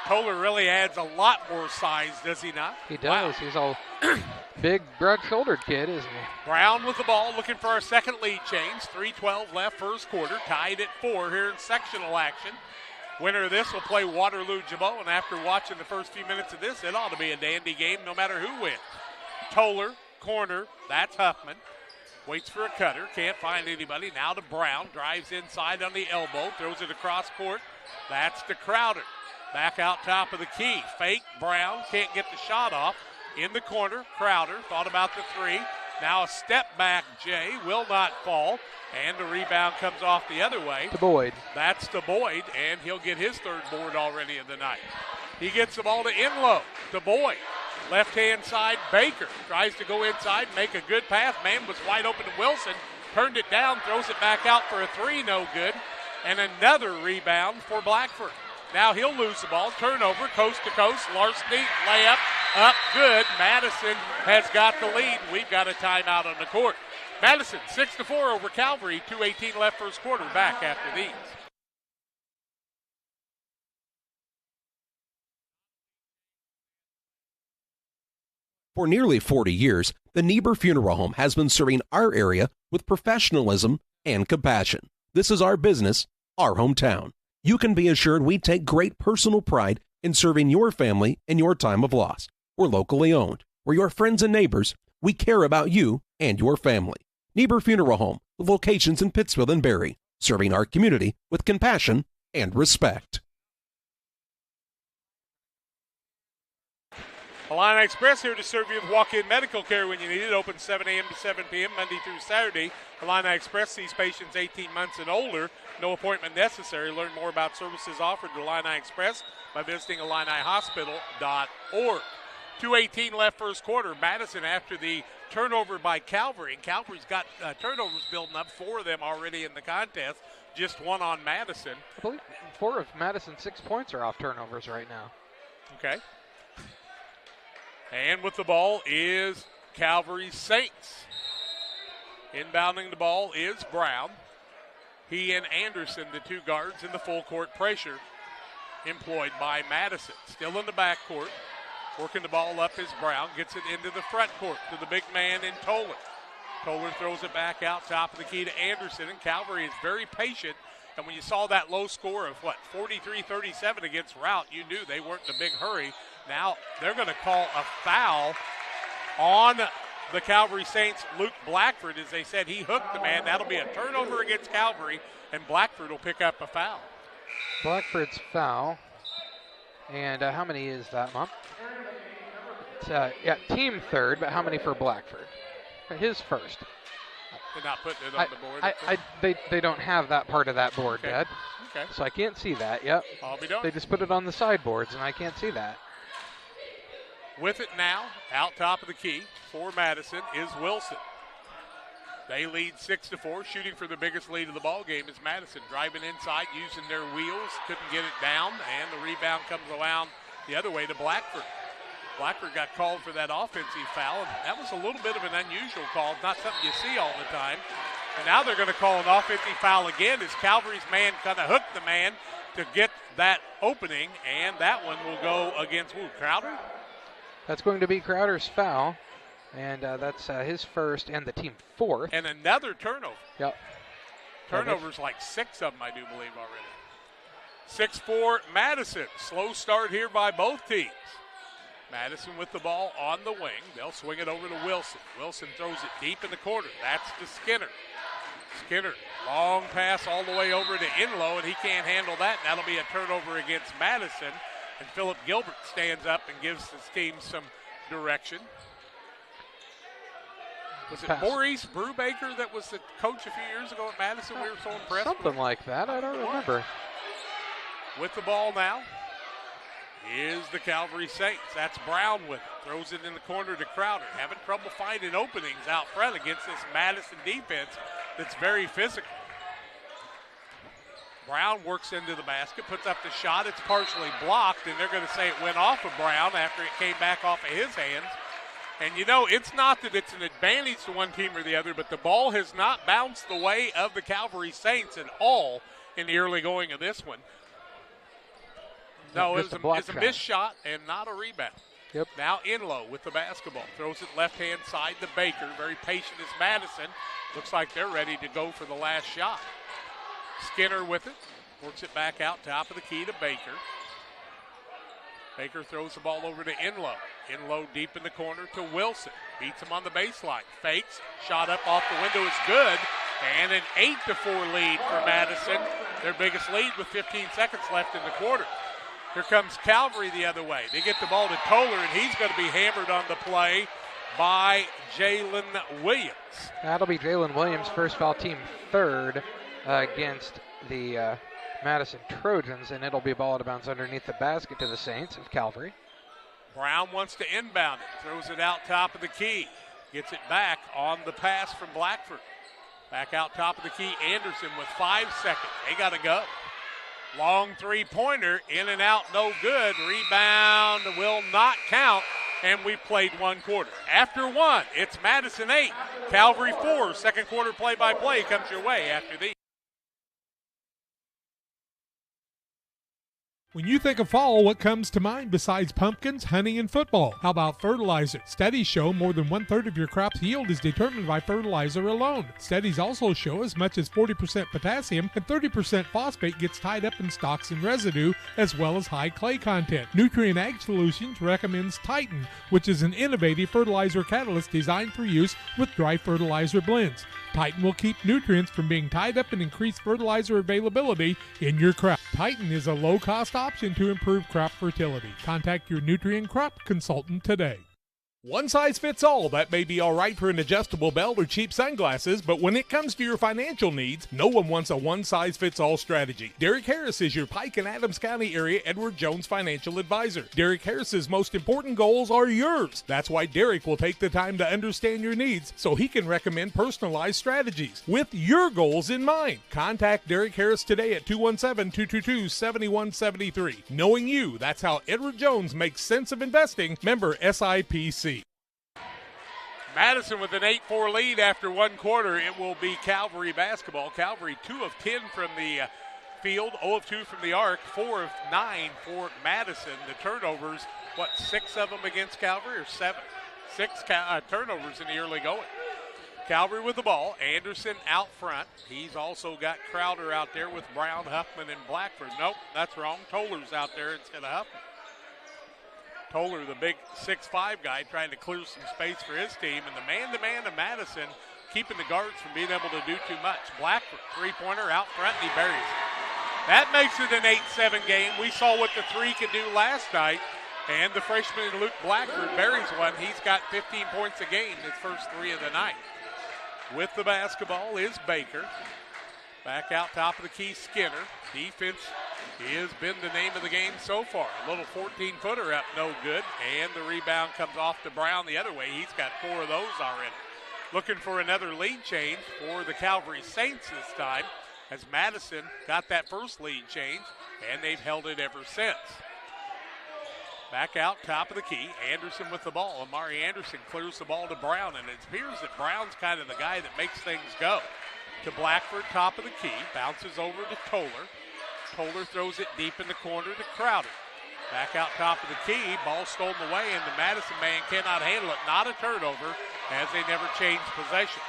Toller really adds a lot more size, does he not? He does. Wow. He's a big, broad-shouldered kid, isn't he? Brown with the ball, looking for our second lead change. 3:12 left first quarter. Tied at 4 here in sectional action. Winner of this will play Waterloo Jabot, and after watching the first few minutes of this, it ought to be a dandy game no matter who wins. Toller, corner, that's Huffman. Waits for a cutter, can't find anybody. Now to Brown, drives inside on the elbow, throws it across court. That's to Crowder. Back out top of the key. Fake, Brown, can't get the shot off. In the corner, Crowder, thought about the three. Now a step back, Jay, will not fall. And the rebound comes off the other way. To Boyd. That's to Boyd, and he'll get his third board already of the night. He gets the ball to Inlow, to Boyd. Left-hand side, Baker tries to go inside, make a good pass. Man was wide open to Wilson. turned it down, throws it back out for a three, no good. And another rebound for Blackford. Now he'll lose the ball. Turnover, coast to coast. Larceny, layup, up, good. Madison has got the lead. We've got a timeout on the court. Madison, 6-4 over Calvary. 2:18 left first quarter. Back after these. For nearly 40 years, the Niebuhr Funeral Home has been serving our area with professionalism and compassion. This is our business, our hometown. You can be assured we take great personal pride in serving your family in your time of loss. We're locally owned. We're your friends and neighbors. We care about you and your family. Niebuhr Funeral Home, with locations in Pittsfield and Barry, serving our community with compassion and respect. Illini Express here to serve you with walk-in medical care when you need it. Open 7 a.m. to 7 p.m. Monday through Saturday. Illini Express sees patients 18 months and older. No appointment necessary. Learn more about services offered at Illini Express by visiting IlliniHospital.org. 2:18 left first quarter. Madison after the turnover by Calvary. And Calvary's got turnovers building up, 4 of them already in the contest. Just 1 on Madison. I believe 4 of Madison's 6 points are off turnovers right now. Okay. And with the ball is Calvary Saints. Inbounding the ball is Brown. He and Anderson, the 2 guards, in the full court pressure employed by Madison. Still in the backcourt. Working the ball up is Brown. Gets it into the front court to the big man in Toller. Toller throws it back out top of the key to Anderson. And Calvary is very patient. And when you saw that low score of, 43-37 against Rout, you knew they weren't in a big hurry. Now they're going to call a foul on the Calvary Saints, Luke Blackford. As they said, he hooked the man. That'll be a turnover against Calvary, and Blackford will pick up a foul. Blackford's foul. And how many is that, Mom? It's, team third, but how many for Blackford? His first. They're not putting it on the board. They don't have that part of that board, Okay. Dad. Okay. So I can't see that. Yep. I'll be done. They just put it on the sideboards, and I can't see that. With it now, out top of the key for Madison is Wilson. They lead 6-4. Shooting for the biggest lead of the ball game is Madison. Driving inside, using their wheels. Couldn't get it down, and the rebound comes around the other way to Blackford. Blackford got called for that offensive foul, and that was a little bit of an unusual call, not something you see all the time. And now they're going to call an offensive foul again as Calvary's man kind of hooked the man to get that opening, and that one will go against Crowder? That's going to be Crowder's foul, and that's his first and the team 4th. And another turnover. Yep. Turnovers like 6 of them, I do believe, already. 6-4 Madison. Slow start here by both teams. Madison with the ball on the wing. They'll swing it over to Wilson. Wilson throws it deep in the corner. That's to Skinner. Skinner, long pass all the way over to Inlow, and he can't handle that. That'll be a turnover against Madison. And Philip Gilbert stands up and gives his team some direction. Was it Maurice Brubaker that was the coach a few years ago at Madison? We were so impressed. Something like that. I don't remember. With the ball now is the Calvary Saints. That's Brown with it. Throws it in the corner to Crowder. Having trouble finding openings out front against this Madison defense that's very physical. Brown works into the basket, puts up the shot. It's partially blocked, and they're going to say it went off of Brown after it came back off of his hands. And, it's not that it's an advantage to one team or the other, but the ball has not bounced the way of the Calvary Saints at all in the early going of this one. No, it's a missed shot and not a rebound. Yep. Now Inlow with the basketball. Throws it left-hand side to Baker. Very patient is Madison. Looks like they're ready to go for the last shot. Skinner with it. Works it back out top of the key to Baker. Baker throws the ball over to Inlow. Inlow deep in the corner to Wilson. Beats him on the baseline. Fakes. Shot up off the window is good. And an 8-4 lead for Madison. Their biggest lead with 15 seconds left in the quarter. Here comes Calvary the other way. They get the ball to Toller, and he's going to be hammered on the play by Jalen Williams. That'll be Jalen Williams' first foul, team 3rd against the Madison Trojans, and it'll be a ball out of bounds underneath the basket to the Saints of Calvary. Brown wants to inbound it. Throws it out top of the key. Gets it back on the pass from Blackford. Back out top of the key, Anderson with 5 seconds. They got to go. Long three-pointer, in and out, no good. Rebound will not count, and we played 1 quarter. After 1, it's Madison 8, Calvary 4. Second quarter play-by-play comes your way after these. When you think of fall, what comes to mind besides pumpkins, honey, and football? How about fertilizer? Studies show more than 1/3 of your crop's yield is determined by fertilizer alone. Studies also show as much as 40% potassium and 30% phosphate gets tied up in stalks and residue, as well as high clay content. Nutrient Ag Solutions recommends Titan, which is an innovative fertilizer catalyst designed for use with dry fertilizer blends. Titan will keep nutrients from being tied up and increase fertilizer availability in your crop. Titan is a low-cost option to improve crop fertility. Contact your Nutrient Crop Consultant today. One size fits all. That may be all right for an adjustable belt or cheap sunglasses, but when it comes to your financial needs, no one wants a one-size-fits-all strategy. Derek Harris is your Pike and Adams County area Edward Jones financial advisor. Derek Harris's most important goals are yours. That's why Derek will take the time to understand your needs so he can recommend personalized strategies with your goals in mind. Contact Derek Harris today at 217-222-7173. Knowing you, that's how Edward Jones makes sense of investing. Member SIPC. Madison with an 8-4 lead after 1 quarter. It will be Calvary basketball. Calvary 2 of 10 from the field, 0 of 2 from the arc, 4 of 9 for Madison. The turnovers, 6 of them against Calvary or 7? 6 turnovers in the early going. Calvary with the ball. Anderson out front. He's also got Crowder out there with Brown, Huffman, and Blackford. Nope, that's wrong. Toller's out there instead of Huffman. Toller, the big 6'5" guy, trying to clear some space for his team. And the man-to-man of Madison keeping the guards from being able to do too much. Blackford, three-pointer out front, and he buries it. That makes it an 8-7 game. We saw what the 3 could do last night. And the freshman Luke Blackford buries one. He's got 15 points a game, his first 3 of the night. With the basketball is Baker. Back out top of the key, Skinner. Defense has been the name of the game so far. A little 14-footer up, no good. And the rebound comes off to Brown the other way. He's got 4 of those already. Looking for another lead change for the Calvary Saints this time, as Madison got that first lead change, and they've held it ever since. Back out top of the key, Anderson with the ball. Amari Anderson clears the ball to Brown, and it appears that Brown's kind of the guy that makes things go. To Blackford, top of the key, bounces over to Toller. Toller throws it deep in the corner to Crowder. Back out top of the key, ball stolen away, and the Madison man cannot handle it. Not a turnover, as they never changed possession.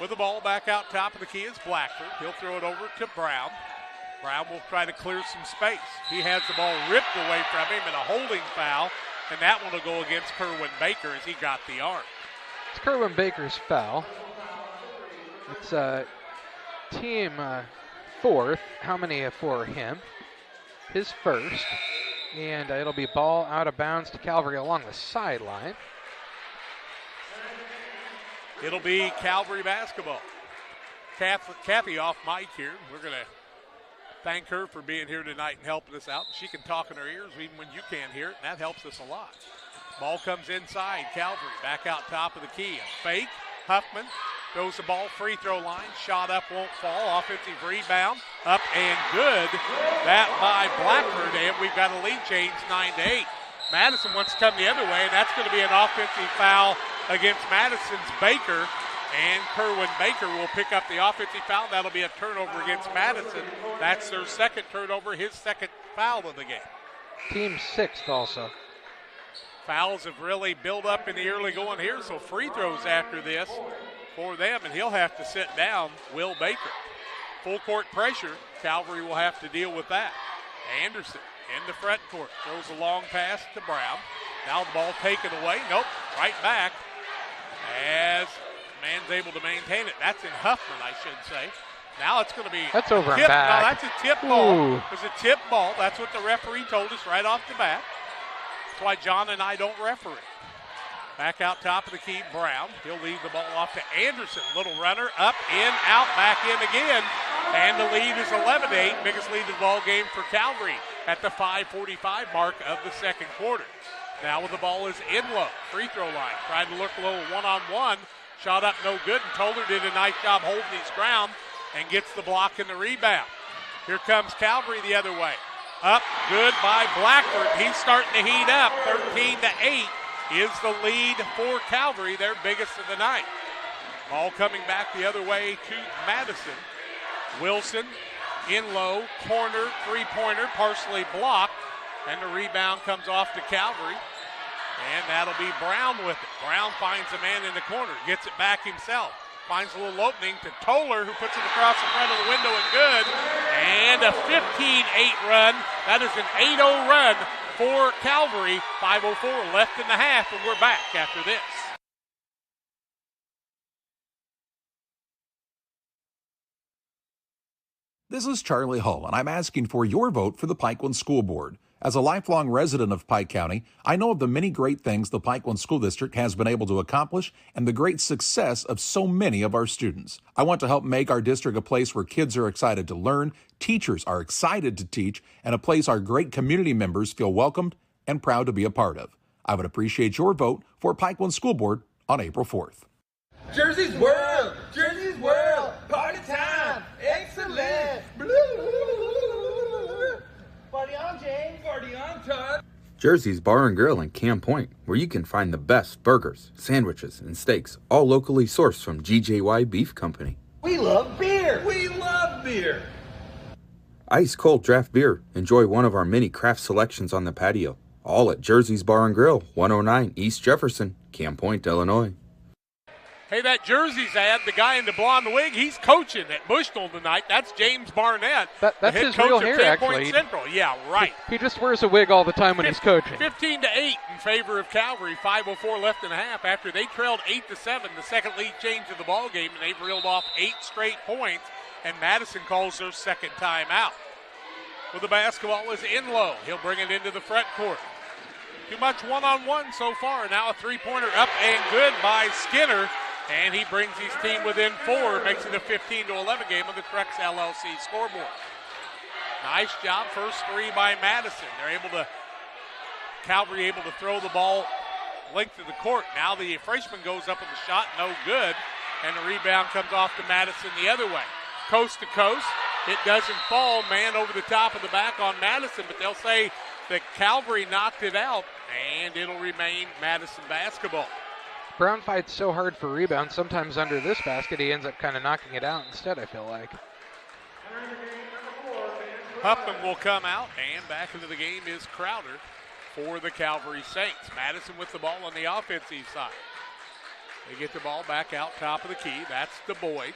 With the ball back out top of the key is Blackford. He'll throw it over to Brown. Brown will try to clear some space. He has the ball ripped away from him, and a holding foul, and that one will go against Kerwin Baker as he got the arm. It's Kerwin Baker's foul. It's team 4th. How many for him? His first. And it'll be ball out of bounds to Calvary along the sideline. It'll be Calvary basketball. Kathy off mic here. We're going to thank her for being here tonight and helping us out. She can talk in her ears even when you can't hear it, and that helps us a lot. Ball comes inside. Calvary back out top of the key. A fake. Huffman throws the ball, free throw line, shot up, won't fall, offensive rebound, up and good. That by Blackford, and we've got a lead change, 9-8. Madison wants to come the other way, and that's going to be an offensive foul against Madison's Baker, and Kerwin Baker will pick up the offensive foul. That'll be a turnover against Madison. That's their second turnover, his second foul of the game. Team 6th also. Fouls have really built up in the early going here, so free throws after this for them, and he'll have to sit down, Will Baker. Full court pressure, Calvary will have to deal with that. Anderson in the front court, throws a long pass to Brown. Now the ball taken away, nope, right back as man's able to maintain it. That's in Huffman, I should say. Now it's going to be that's over tip. and back. No, that's a tip ball. It's a tip ball. That's what the referee told us right off the bat. That's why John and I don't referee. Back out top of the key, Brown. He'll leave the ball off to Anderson. Little runner, up, in, out, back in again. And the lead is 11-8. Biggest lead of the ball game for Calvary at the 5:45 mark of the second quarter. Now with the ball is Inlow, free throw line. Trying to look a little one-on-one Shot up no good, and Toller did a nice job holding his ground and gets the block and the rebound. Here comes Calvary the other way. Up, good by Blackford. He's starting to heat up. 13-8 is the lead for Calvary, their biggest of the night. Ball coming back the other way to Madison. Wilson in low, corner, three-pointer, partially blocked, and the rebound comes off to Calvary. And that'll be Brown with it. Brown finds a man in the corner, gets it back himself. Finds a little opening to Toller, who puts it across the front of the window and good. And a 15-8 run. That is an 8-0 run for Calvary. 5:04 left in the half, and we're back after this. This is Charlie Hull, and I'm asking for your vote for the Pikeland School Board. As a lifelong resident of Pike County, I know of the many great things the Pikeland School District has been able to accomplish and the great success of so many of our students. I want to help make our district a place where kids are excited to learn, teachers are excited to teach, and a place our great community members feel welcomed and proud to be a part of. I would appreciate your vote for Pikeland School Board on April 4th. Jersey's World! Jersey's World! Party time! Excellent! Party on, James. Party on, Todd. Jersey's Bar and Grill in Camp Point, where you can find the best burgers, sandwiches, and steaks, all locally sourced from GJY Beef Company. We love beer. We love beer. Ice cold draft beer. Enjoy one of our many craft selections on the patio. All at Jersey's Bar and Grill, 109 East Jefferson, Camp Point, Illinois. Hey, that Jersey's ad, the guy in the blonde wig, he's coaching at Bushnell tonight. That's James Barnett. That's the head his coach real of hair, Camp Point actually. Central. Yeah, right. He just wears a wig all the time when he's coaching. 15-8 in favor of Calvary. 5:04 left in the half. After they trailed 8-7, the second lead change of the ball game, and they've reeled off 8 straight points. And Madison calls their second timeout. Well, the basketball is in low. He'll bring it into the front court. Too much one-on-one so far. Now a three-pointer up and good by Skinner. And he brings his team within 4, makes it a 15-11 game on the Trex LLC scoreboard. Nice job, first three by Madison. Calvary able to throw the ball length of the court. Now the freshman goes up with a shot, no good. And the rebound comes off to Madison the other way. Coast to coast, it doesn't fall. Man over the top of the back on Madison, but they'll say that Calvary knocked it out, and it'll remain Madison basketball. Brown fights so hard for rebounds. Sometimes under this basket, he ends up kind of knocking it out instead, I feel like. Huffman will come out, and back into the game is Crowder for the Calvary Saints. Madison with the ball on the offensive side. They get the ball back out top of the key. That's the Boyd.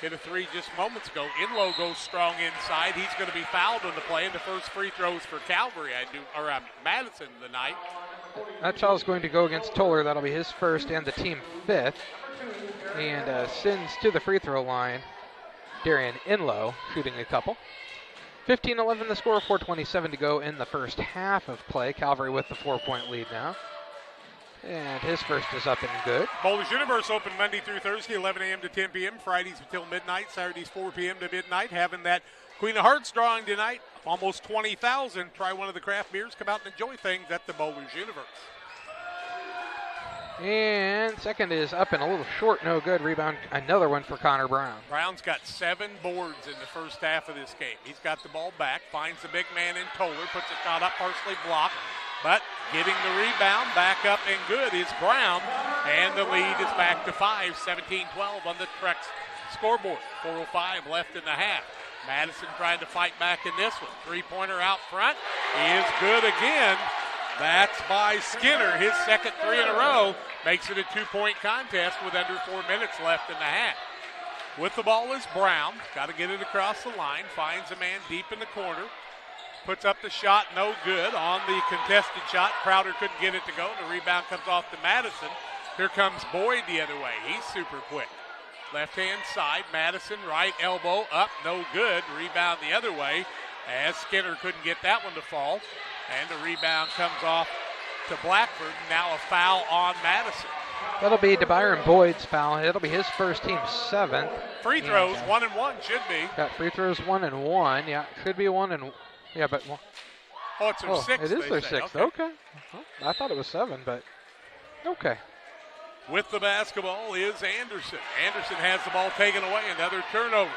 Hit a three just moments ago. Inlow goes strong inside. He's going to be fouled on the play, and the first free throws for Calvary, Madison tonight. That foul is going to go against Toller. That'll be his first and the team 5th. And sends to the free throw line Darian Inlow, shooting a couple. 15-11 the score, 4:27 to go in the first half of play. Calvary with the 4-point lead now. And his first is up and good. Bowlers Universe open Monday through Thursday, 11 a.m. to 10 p.m. Fridays until midnight. Saturdays, 4 p.m. to midnight. Having that Queen of Hearts drawing tonight. Almost 20,000. Try one of the craft beers. Come out and enjoy things at the Bowlers Universe. And second is up and a little short. No good. Rebound. Another one for Connor Brown. Brown's got 7 boards in the first half of this game. He's got the ball back. Finds the big man in Toller. Puts a shot up, partially blocked. But getting the rebound back up and good is Brown. And the lead is back to 5, 17-12 on the Trex scoreboard. 4:05 left in the half. Madison trying to fight back in this one. Three-pointer out front is good again. That's by Skinner. His second 3 in a row makes it a 2-point contest with under 4 minutes left in the half. With the ball is Brown. Got to get it across the line. Finds a man deep in the corner. Puts up the shot, no good. On the contested shot, Crowder couldn't get it to go. The rebound comes off to Madison. Here comes Boyd the other way. He's super quick. Left-hand side, Madison, right elbow, up, no good. Rebound the other way as Skinner couldn't get that one to fall. And the rebound comes off to Blackford. Now a foul on Madison. That'll be DeByron Boyd's foul. It'll be his first, team 7th. Free throws, 1 and 1 should be. Got free throws 1 and 1. Yeah, should be 1 and 1. Yeah, but oh, it's their 6th. It is their 6th. Okay. Well, I thought it was 7, but okay. With the basketball is Anderson. Anderson has the ball taken away. Another turnover.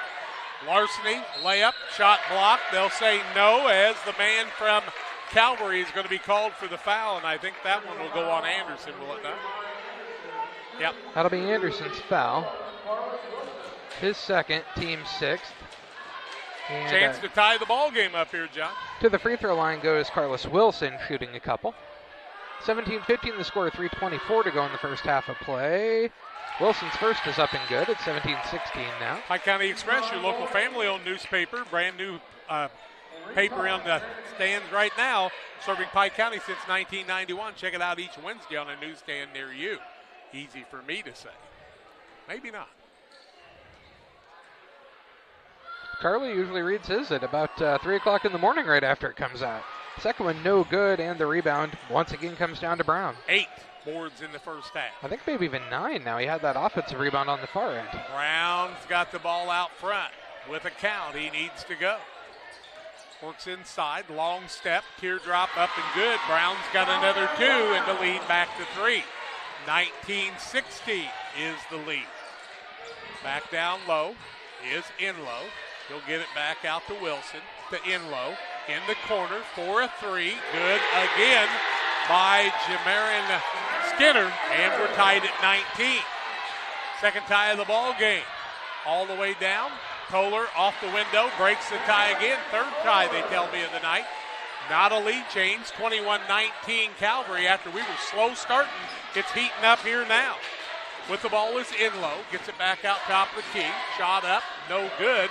Larceny, layup, shot blocked. They'll say no as the man from Calvary is going to be called for the foul, and I think that one will go on Anderson, will it not? Yep. That'll be Anderson's foul. His second, team sixth. And, chance to tie the ball game up here, John. To the free throw line goes Carlos Wilson, shooting a couple. 17-15 the score, 3:24 to go in the first half of play. Wilson's first is up and good at 17-16 now. Pike County Express, your local family-owned newspaper, brand new paper on the stands right now, serving Pike County since 1991. Check it out each Wednesday on a newsstand near you. Easy for me to say. Maybe not. Carly usually reads his at about 3 o'clock in the morning right after it comes out. Second one no good, and the rebound once again comes down to Brown. 8 boards in the first half. I think maybe even 9 now. He had that offensive rebound on the far end. Brown's got the ball out front with a count. He needs to go. Works inside, long step, teardrop up and good. Brown's got another 2 and the lead back to 3. 19-16 is the lead. Back down low is Enlow. He'll get it back out to Wilson, to Enlow. In the corner for a 3. Good again by Jamarin Skinner, and we're tied at 19. Second tie of the ball game. All the way down. Kohler off the window, breaks the tie again. Third tie, they tell me, of the night. Not a lead change. 21-19 Calvary. After we were slow starting, it's heating up here now. With the ball is Enlow. Gets it back out top of the key. Shot up, no good.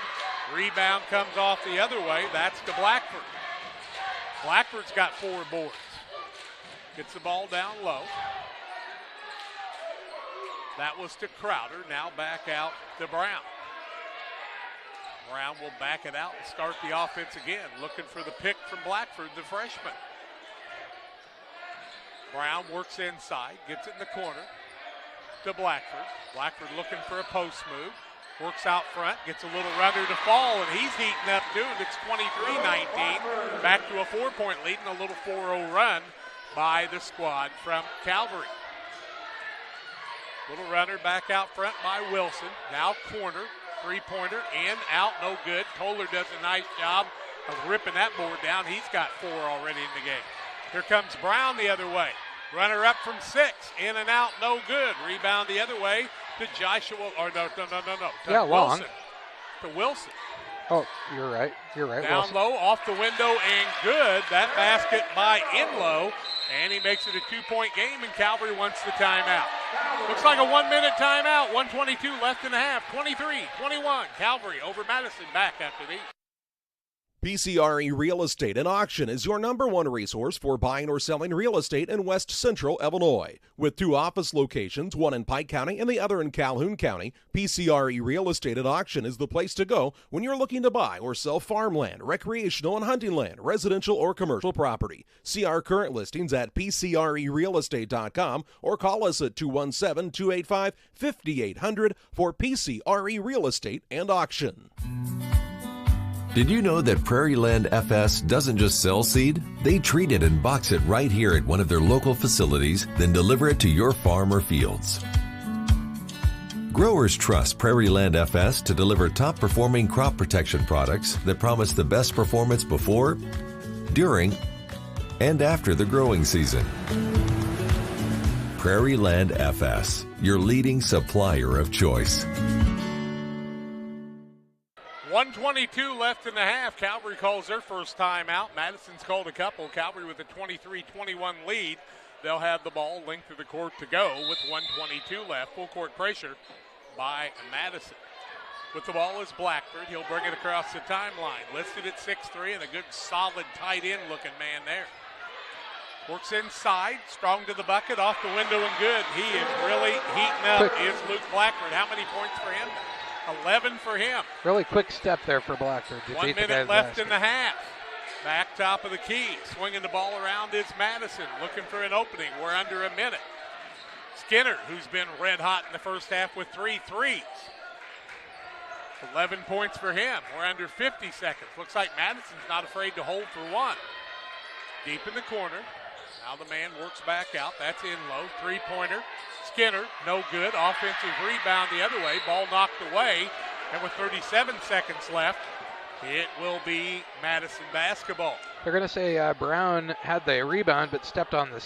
Rebound comes off the other way. That's to Blackford. Blackford's got 4 boards. Gets the ball down low. That was to Crowder. Now back out to Brown. Brown will back it out and start the offense again. Looking for the pick from Blackford, the freshman. Brown works inside. Gets it in the corner to Blackford. Blackford looking for a post move. Works out front, gets a little runner to fall, and he's heating up too, and it's 23-19. Back to a 4-point lead and a little 4-0 run by the squad from Calvary. Little runner back out front by Wilson. Now corner, 3-pointer, in, out, no good. Kohler does a nice job of ripping that board down. He's got 4 already in the game. Here comes Brown the other way. Runner up from 6, in and out, no good. Rebound the other way to Joshua, or no. To Wilson. To Wilson. Oh, you're right. You're right. Down Wilson. low, off the window, and good. That basket by Enlow, and he makes it a 2-point game, and Calvary wants the timeout. Looks like a 1-minute timeout. 1:22 left in the half. 23-21. Calvary over Madison. Back after these. PCRE Real Estate and Auction is your #1 resource for buying or selling real estate in West Central Illinois. With 2 office locations, one in Pike County and the other in Calhoun County, PCRE Real Estate and Auction is the place to go when you're looking to buy or sell farmland, recreational and hunting land, residential or commercial property. See our current listings at PCRERealestate.com or call us at 217-285-5800 for PCRE Real Estate and Auction. Did you know that Prairie Land FS doesn't just sell seed? They treat it and box it right here at one of their local facilities, then deliver it to your farm or fields. Growers trust Prairie Land FS to deliver top-performing crop protection products that promise the best performance before, during, and after the growing season. Prairie Land FS, your leading supplier of choice. 1:22 left in the half. Calvary calls their first timeout. Madison's called a couple. Calvary with a 23-21 lead. They'll have the ball length of the court to go with 1:22 left. Full court pressure by Madison. With the ball is Blackford. He'll bring it across the timeline. Listed at 6'3", and a good solid tight end looking man there. Works inside, strong to the bucket, off the window and good. He is really heating up, is Luke Blackford. How many points for him? 11 for him. Really quick step there for Blackford. 1 minute left in the half. Back top of the key. Swinging the ball around is Madison. Looking for an opening. We're under a minute. Skinner, who's been red hot in the first half with 3 threes. 11 points for him. We're under 50 seconds. Looks like Madison's not afraid to hold for one. Deep in the corner. Now the man works back out. That's in low. Three-pointer. Skinner, no good. Offensive rebound the other way. Ball knocked away. And with 37 seconds left, it will be Madison basketball. They're going to say Brown had the rebound but stepped on the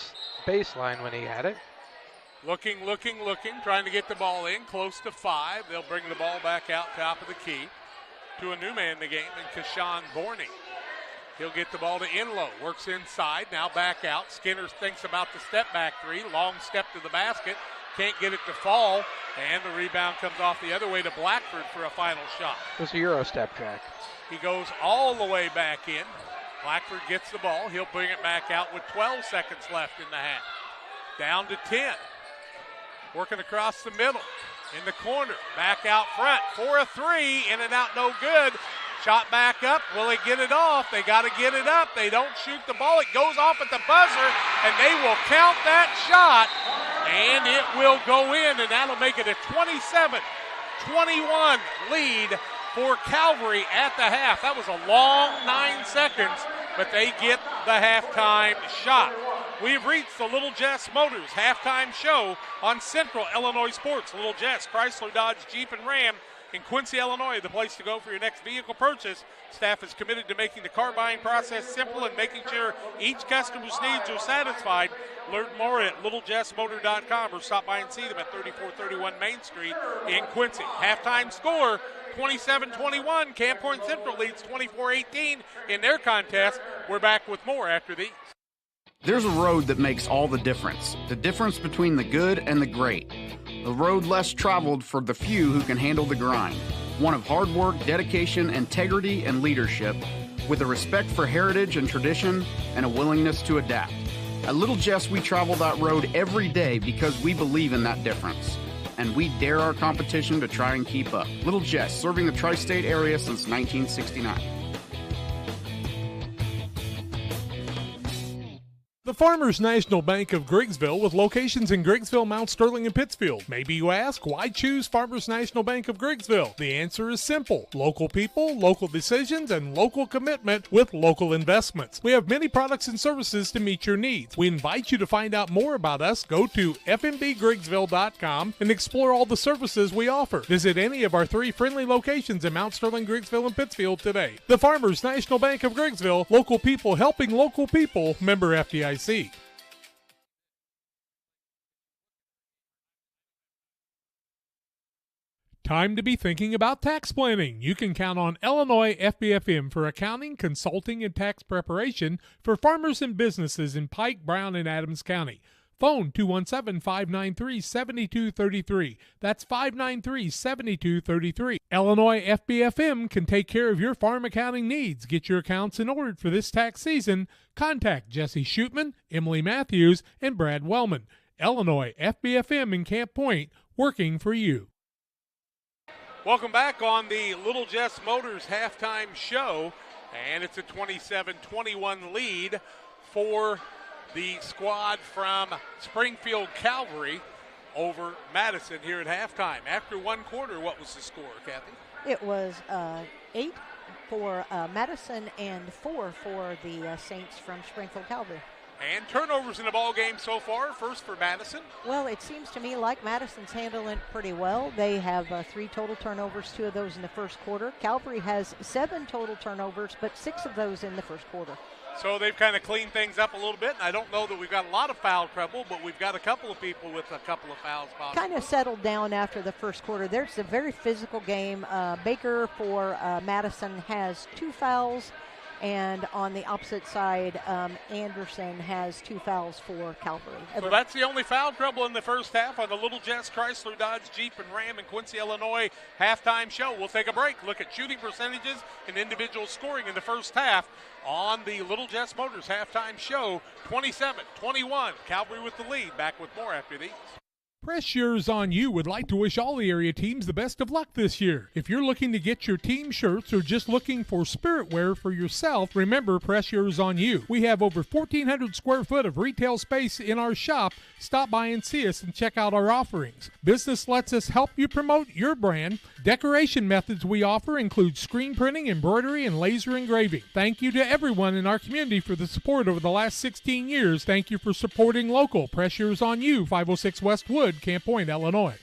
baseline when he had it. Looking, trying to get the ball in, close to 5. They'll bring the ball back out top of the key to a new man in the game, and Kashawn Borney. He'll get the ball to Inlow, works inside, now back out. Skinner thinks about the step back three, long step to the basket, can't get it to fall, and the rebound comes off the other way to Blackford for a final shot. It was a Euro step track. He goes all the way back in. Blackford gets the ball. He'll bring it back out with 12 seconds left in the half. Down to 10. Working across the middle. In the corner. Back out front. For a three. In and out, no good. Shot back up. Will they get it off? They got to get it up. They don't shoot the ball. It goes off at the buzzer, and they will count that shot, and it will go in, and that'll make it a 27-21 lead for Calvary at the half. That was a long 9 seconds, but they get the halftime shot. We've reached the Little Jess Motors halftime show on Central Illinois Sports. Little Jess, Chrysler, Dodge, Jeep, and Ram in Quincy, Illinois, the place to go for your next vehicle purchase. Staff is committed to making the car buying process simple and making sure each customer's needs are satisfied. Learn more at littlejessmotor.com or stop by and see them at 3431 Main Street in Quincy. Halftime score, 27-21. Camp Point Central leads 24-18 in their contest. We're back with more after these. There's a road that makes all the difference between the good and the great. The road less traveled for the few who can handle the grind. One of hard work, dedication, integrity, and leadership, with a respect for heritage and tradition and a willingness to adapt. At Little Jess, we travel that road every day because we believe in that difference. And we dare our competition to try and keep up. Little Jess, serving the tri-state area since 1969. The Farmers National Bank of Griggsville, with locations in Griggsville, Mount Sterling, and Pittsfield. Maybe you ask, why choose Farmers National Bank of Griggsville? The answer is simple. Local people, local decisions, and local commitment with local investments. We have many products and services to meet your needs. We invite you to find out more about us. Go to fmbgriggsville.com and explore all the services we offer. Visit any of our 3 friendly locations in Mount Sterling, Griggsville, and Pittsfield today. The Farmers National Bank of Griggsville, local people helping local people, member FDIC. Time to be thinking about tax planning. You can count on Illinois FBFM for accounting, consulting, and tax preparation for farmers and businesses in Pike, Brown, and Adams County. Phone 217-593-7233. That's 593-7233. Illinois FBFM can take care of your farm accounting needs. Get your accounts in order for this tax season. Contact Jesse Shootman, Emily Matthews, and Brad Wellman. Illinois FBFM in Camp Point, working for you. Welcome back on the Little Jess Motors halftime show, and it's a 27-21 lead for the squad from Springfield Calvary over Madison here at halftime. After one quarter, what was the score, Kathy? It was 8 for Madison and 4 for the Saints from Springfield Calvary. And turnovers in the ball game so far. First for Madison. Well, it seems to me like Madison's handling it pretty well. They have 3 total turnovers, 2 of those in the first quarter. Calvary has 7 total turnovers, but 6 of those in the first quarter. So they've kind of cleaned things up a little bit, and I don't know that we've got a lot of foul trouble, but we've got a couple of people with a couple of fouls possible. Kind of settled down after the first quarter. There's a very physical game. Baker for Madison has 2 fouls, and on the opposite side, Anderson has 2 fouls for Calvary. So that's the only foul trouble in the first half on the Little Jess Chrysler Dodge Jeep and Ram in Quincy, Illinois halftime show. We'll take a break, look at shooting percentages and individual scoring in the first half on the Little Jess Motors halftime show. 27-21, Calvary with the lead. Back with more after these. Press Yours On You would like to wish all the area teams the best of luck this year. If you're looking to get your team shirts or just looking for spirit wear for yourself, remember Press Yours On You. We have over 1,400 square foot of retail space in our shop. Stop by and see us and check out our offerings. Business lets us help you promote your brand. Decoration methods we offer include screen printing, embroidery, and laser engraving. Thank you to everyone in our community for the support over the last 16 years. Thank you for supporting local. Pressure is on you, 506 West Wood, Camp Point, Illinois.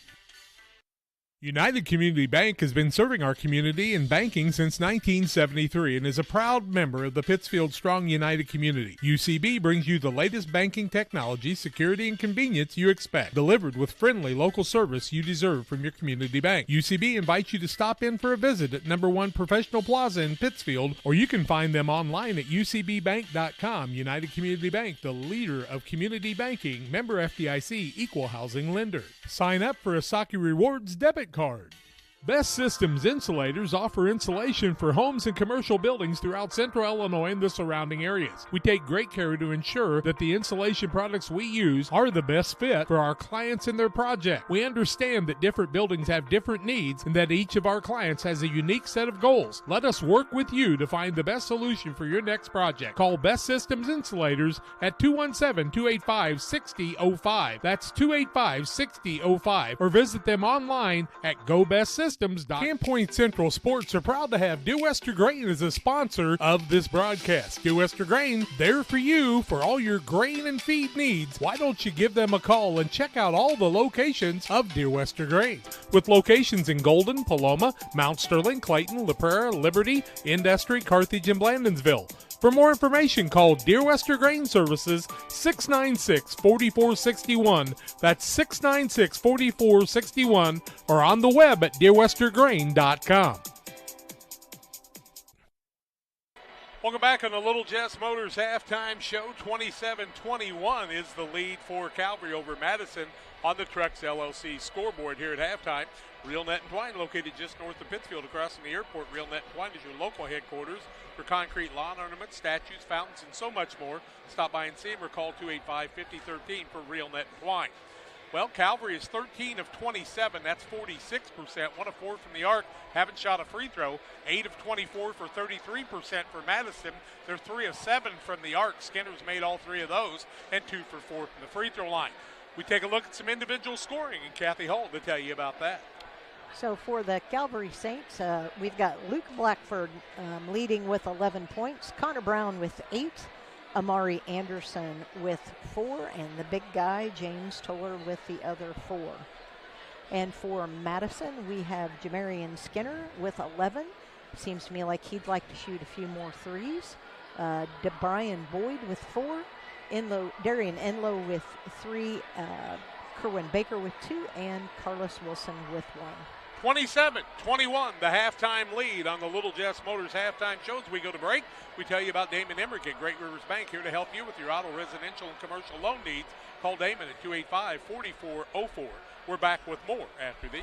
United Community Bank has been serving our community in banking since 1973 and is a proud member of the Pittsfield Strong United community. UCB brings you the latest banking technology, security, and convenience you expect, delivered with friendly local service you deserve from your community bank. UCB invites you to stop in for a visit at No. 1 Professional Plaza in Pittsfield, or you can find them online at ucbbank.com. United Community Bank, the leader of community banking, member FDIC, equal housing lender. Sign up for a Saki Rewards debit card. Best Systems Insulators offer insulation for homes and commercial buildings throughout central Illinois and the surrounding areas. We take great care to ensure that the insulation products we use are the best fit for our clients and their project. We understand that different buildings have different needs and that each of our clients has a unique set of goals. Let us work with you to find the best solution for your next project. Call Best Systems Insulators at 217-285-6005. That's 285-6005. Or visit them online at GoBestSystems.com. Camp Point Central Sports are proud to have Dear Wester Grain as a sponsor of this broadcast. Dear Wester Grain, there for you for all your grain and feed needs. Why don't you give them a call and check out all the locations of Dear Wester Grain? With locations in Golden, Paloma, Mount Sterling, Clayton, La Prairie, Liberty, Industry, Carthage, and Blandonsville. For more information, call Dear Wester Grain Services 696-4461. That's 696-4461, or on the web at dearwestergrain.com. Welcome back on the Little Jess Motors halftime show. 27-21 is the lead for Calvary over Madison on the Trucks LLC scoreboard here at halftime. Real Net and Twine, located just north of Pittsfield across from the airport. Real Net and Twine is your local headquarters for concrete lawn ornaments, statues, fountains, and so much more. Stop by and see them or call 285-5013 for Real Net and Twine. Well, Calvary is 13 of 27. That's 46%. 1 of 4 from the arc. Haven't shot a free throw. 8 of 24 for 33% for Madison. They're 3 of 7 from the arc. Skinner's made all 3 of those, and 2 for 4 from the free throw line. We take a look at some individual scoring, and Kathy Holt to tell you about that. So for the Calvary Saints, we've got Luke Blackford leading with 11 points, Connor Brown with 8, Amari Anderson with 4, and the big guy, James Toller, with the other 4. And for Madison, we have Jamarian Skinner with 11. Seems to me like he'd like to shoot a few more threes. DeBrian Boyd with 4, Darian Enlow with 3, Kerwin Baker with 2, and Carlos Wilson with 1. 27-21, the halftime lead on the Little Jess Motors halftime show. As we go to break, we tell you about Damon Emmerich at Great Rivers Bank, here to help you with your auto, residential, and commercial loan needs. Call Damon at 285-4404. We're back with more after these.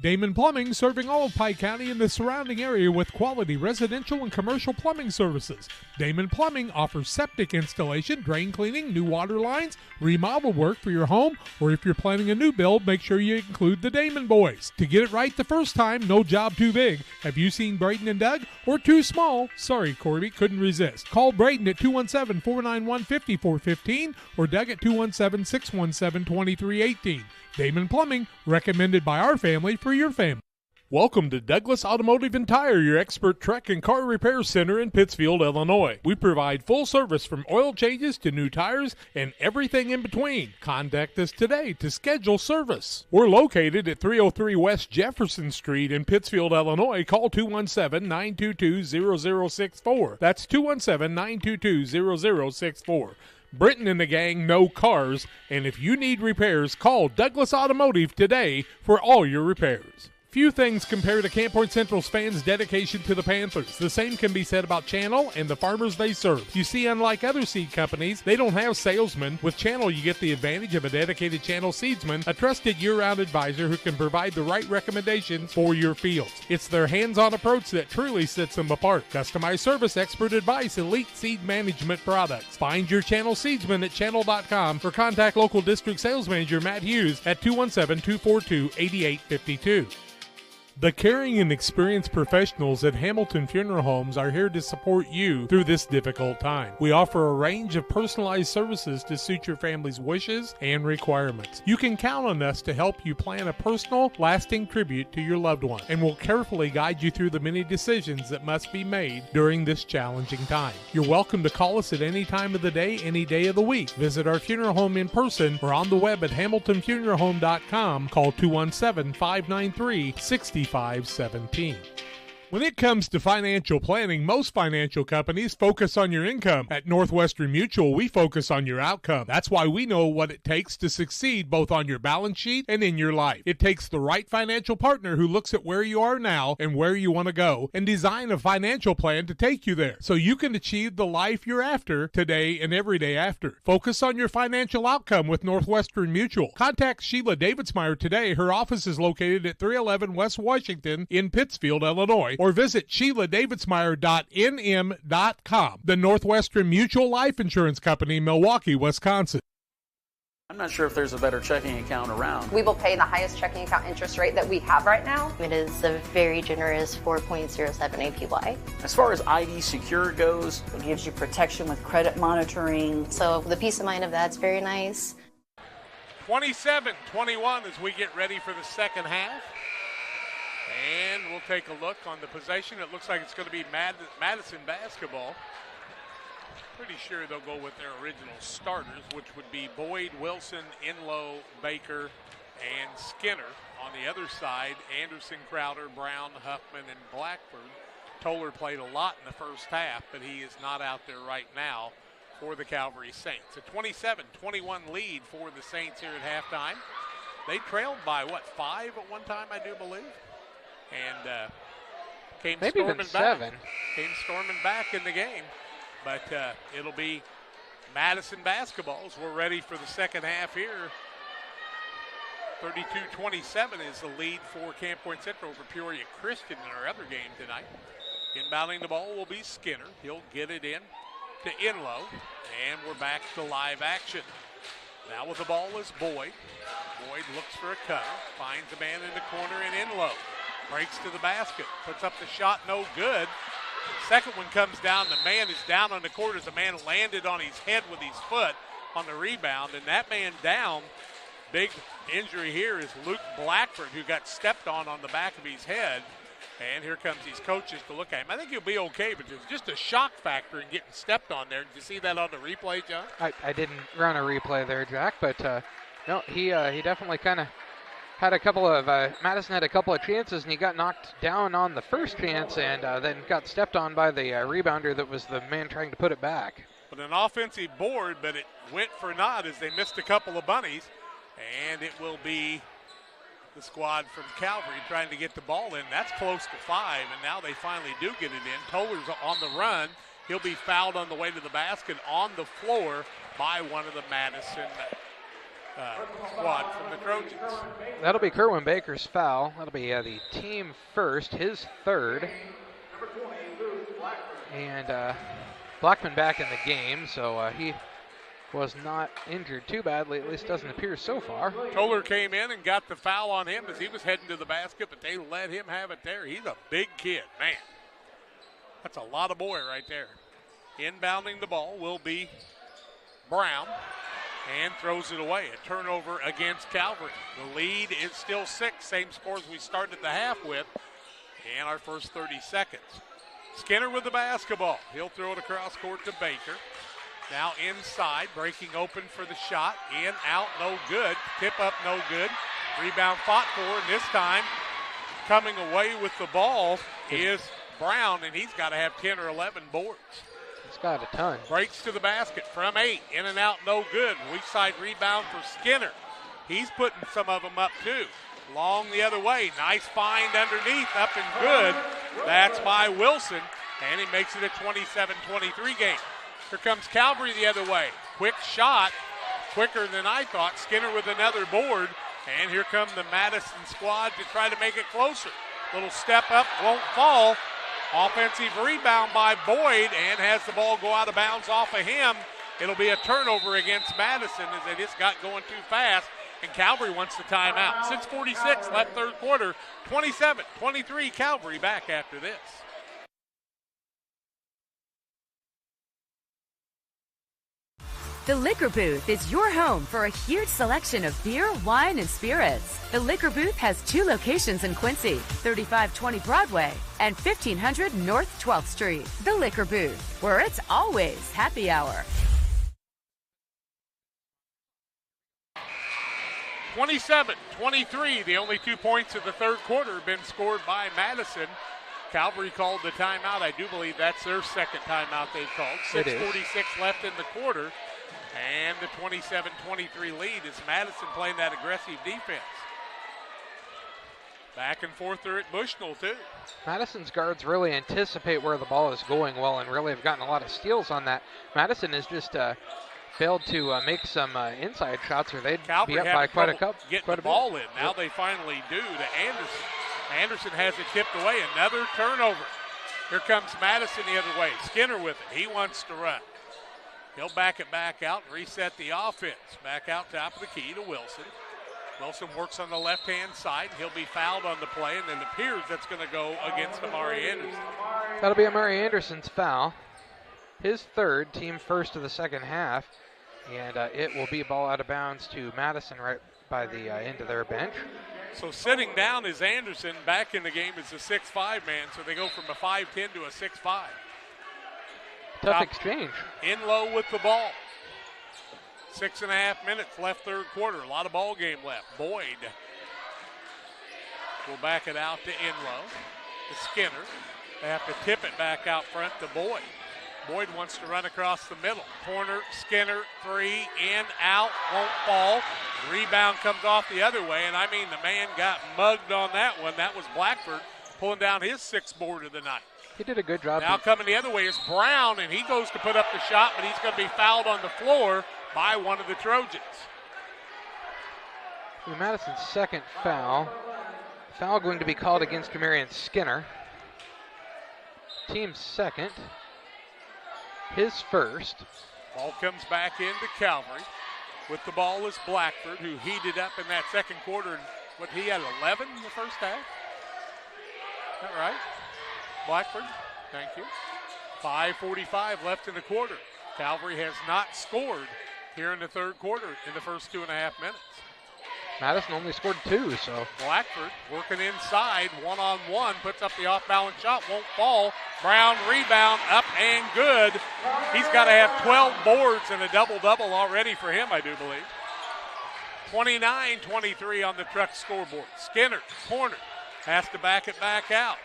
Damon Plumbing, serving all of Pike County and the surrounding area with quality residential and commercial plumbing services. Damon Plumbing offers septic installation, drain cleaning, new water lines, remodel work for your home, or if you're planning a new build, make sure you include the Damon boys. To get it right the first time, no job too big. Have you seen Braden and Doug? Or too small? Sorry, Corby, couldn't resist. Call Braden at 217-491-5415 or Doug at 217-617-2318. Damon Plumbing, recommended by our family for your family. Welcome to Douglas Automotive and Tire, your expert truck and car repair center in Pittsfield, Illinois. We provide full service from oil changes to new tires and everything in between. Contact us today to schedule service. We're located at 303 West Jefferson Street in Pittsfield, Illinois. Call 217-922-0064. That's 217-922-0064. Britton and the gang know cars, and if you need repairs, call Douglas Automotive today for all your repairs. Few things compare to Camp Point Central's fans' dedication to the Panthers. The same can be said about Channel and the farmers they serve. You see, unlike other seed companies, they don't have salesmen. With Channel, you get the advantage of a dedicated Channel seedsman, a trusted year-round advisor who can provide the right recommendations for your fields. It's their hands-on approach that truly sets them apart. Customized service, expert advice, elite seed management products. Find your Channel seedsman at channel.com or contact local district sales manager Matt Hughes at 217-242-8852. The caring and experienced professionals at Hamilton Funeral Homes are here to support you through this difficult time. We offer a range of personalized services to suit your family's wishes and requirements. You can count on us to help you plan a personal, lasting tribute to your loved one, and we'll carefully guide you through the many decisions that must be made during this challenging time. You're welcome to call us at any time of the day, any day of the week. Visit our funeral home in person or on the web at hamiltonfuneralhome.com. Call 217-593-6517. When it comes to financial planning, most financial companies focus on your income. At Northwestern Mutual, we focus on your outcome. That's why we know what it takes to succeed both on your balance sheet and in your life. It takes the right financial partner who looks at where you are now and where you want to go and design a financial plan to take you there so you can achieve the life you're after today and every day after. Focus on your financial outcome with Northwestern Mutual. Contact Sheila Davidsmeyer today. Her office is located at 311 West Washington in Pittsfield, Illinois, or visit SheilaDavidsmeyer.nm.com. The Northwestern Mutual Life Insurance Company, Milwaukee, Wisconsin. I'm not sure if there's a better checking account around. We will pay the highest checking account interest rate that we have right now. It is a very generous 4.07 APY. As far as ID Secure goes, it gives you protection with credit monitoring. So the peace of mind of that's very nice. 27-21 as we get ready for the second half. And we'll take a look on the possession. It looks like it's going to be Madison basketball. Pretty sure they'll go with their original starters, which would be Boyd, Wilson, Enlow, Baker, and Skinner. On the other side, Anderson, Crowder, Brown, Huffman, and Blackford. Toller played a lot in the first half, but he is not out there right now for the Calvary Saints. A 27-21 lead for the Saints here at halftime. They trailed by, 5 at one time, I do believe? And came maybe storming even back. 7. Came storming back in the game. But it'll be Madison basketball as we're ready for the second half here. 32-27 is the lead for Camp Point Central over Peoria Christian in our other game tonight. Inbounding the ball will be Skinner. He'll get it in to Enlow. And we're back to live action. Now with the ball is Boyd. Boyd looks for a cutter. Finds a man in the corner and Enlow. Breaks to the basket, puts up the shot, no good. Second one comes down, the man is down on the court as the man landed on his head with his foot on the rebound, and that man down, big injury here is Luke Blackford, who got stepped on the back of his head. And here comes these coaches to look at him. I think he'll be okay, but there's just a shock factor in getting stepped on there. Did you see that on the replay, John? I didn't run a replay there, Jack, but no, he definitely kind of had a couple of, Madison had a couple of chances, and he got knocked down on the first chance and then got stepped on by the rebounder that was the man trying to put it back. But an offensive board, but it went for naught as they missed a couple of bunnies. And it will be the squad from Calvary trying to get the ball in. That's close to 5, and now they finally do get it in. Toller's on the run. He'll be fouled on the way to the basket on the floor by one of the Madison squad from the Trojans. That'll be Kerwin Baker's foul. That'll be the team first, his third. And Blackman back in the game, so he was not injured too badly, at least doesn't appear so far. Toller came in and got the foul on him as he was heading to the basket, but they let him have it there. He's a big kid, man. That's a lot of boy right there. Inbounding the ball will be Brown. And throws it away. A turnover against Calvary. The lead is still 6, same score as we started the half with in our first 30 seconds. Skinner with the basketball. He'll throw it across court to Baker. Now inside, breaking open for the shot. In, out, no good. Tip up, no good. Rebound fought for, and this time coming away with the ball is Brown, and he's got to have 10 or 11 boards. He's got a ton. Breaks to the basket from 8. In and out, no good. Weak side rebound for Skinner. He's putting some of them up too. Long the other way. Nice find underneath, up and good. That's by Wilson, and he makes it a 27-23 game. Here comes Calvary the other way. Quick shot, quicker than I thought. Skinner with another board, and here come the Madison squad to try to make it closer. Little step up, won't fall. Offensive rebound by Boyd, and has the ball go out of bounds off of him. It'll be a turnover against Madison as they just got going too fast. and Calvary wants the timeout. 6:46 left third quarter, 27-23 Calvary back after this. The Liquor Booth is your home for a huge selection of beer, wine, and spirits. The Liquor Booth has 2 locations in Quincy, 3520 Broadway and 1500 North 12th Street. The Liquor Booth, where it's always happy hour. 27-23, the only 2 points of the third quarter have been scored by Madison. Calvary called the timeout. I do believe that's their second timeout they've called. 6:46 left in the quarter. And the 27-23 lead is Madison playing that aggressive defense. Back and forth there at Bushnell, too. Madison's guards really anticipate where the ball is going well and really have gotten a lot of steals on that. Madison has just failed to make some inside shots, or they'd Calvary be up by quite a getting bit. The ball in. Now they finally do to Anderson. Anderson has it tipped away. Another turnover. Here comes Madison the other way. Skinner with it. He wants to run. He'll back it back out and reset the offense. Back out top of the key to Wilson. Wilson works on the left-hand side. He'll be fouled on the play, and then it appears that's going to go against Amari Anderson. That'll be Amari Anderson's foul. His third, team first of the second half, and it will be a ball out of bounds to Madison right by the end of their bench. So sitting down is Anderson. Back in the game is a 6'5" man, so they go from a 5'10" to a 6'5". Tough exchange. In low with the ball. 6.5 minutes left third quarter. A lot of ball game left. Boyd will back it out to Inlow. To Skinner. They have to tip it back out front to Boyd. Boyd wants to run across the middle. Corner, Skinner, 3, in, out, won't fall. Rebound comes off the other way, and I mean the man got mugged on that one. That was Blackford pulling down his 6th board of the night. He did a good job. Now coming the other way is Brown, and he goes to put up the shot, but he's going to be fouled on the floor by one of the Trojans. Madison's second foul. Foul going to be called against Jamarian Skinner. Team's second. His first. Ball comes back into Calvary. With the ball is Blackford, who heated up in that second quarter. What, he had 11 in the first half? Is that right? Blackford, thank you. 5:45 left in the quarter. Calvary has not scored here in the third quarter in the first 2.5 minutes. Madison only scored 2, so. Blackford working inside, one-on-one, puts up the off-balance shot, won't fall. Brown rebound, up and good. He's got to have 12 boards and a double-double already for him, I do believe. 29-23 on the Truck scoreboard. Skinner, corner, has to back it back out.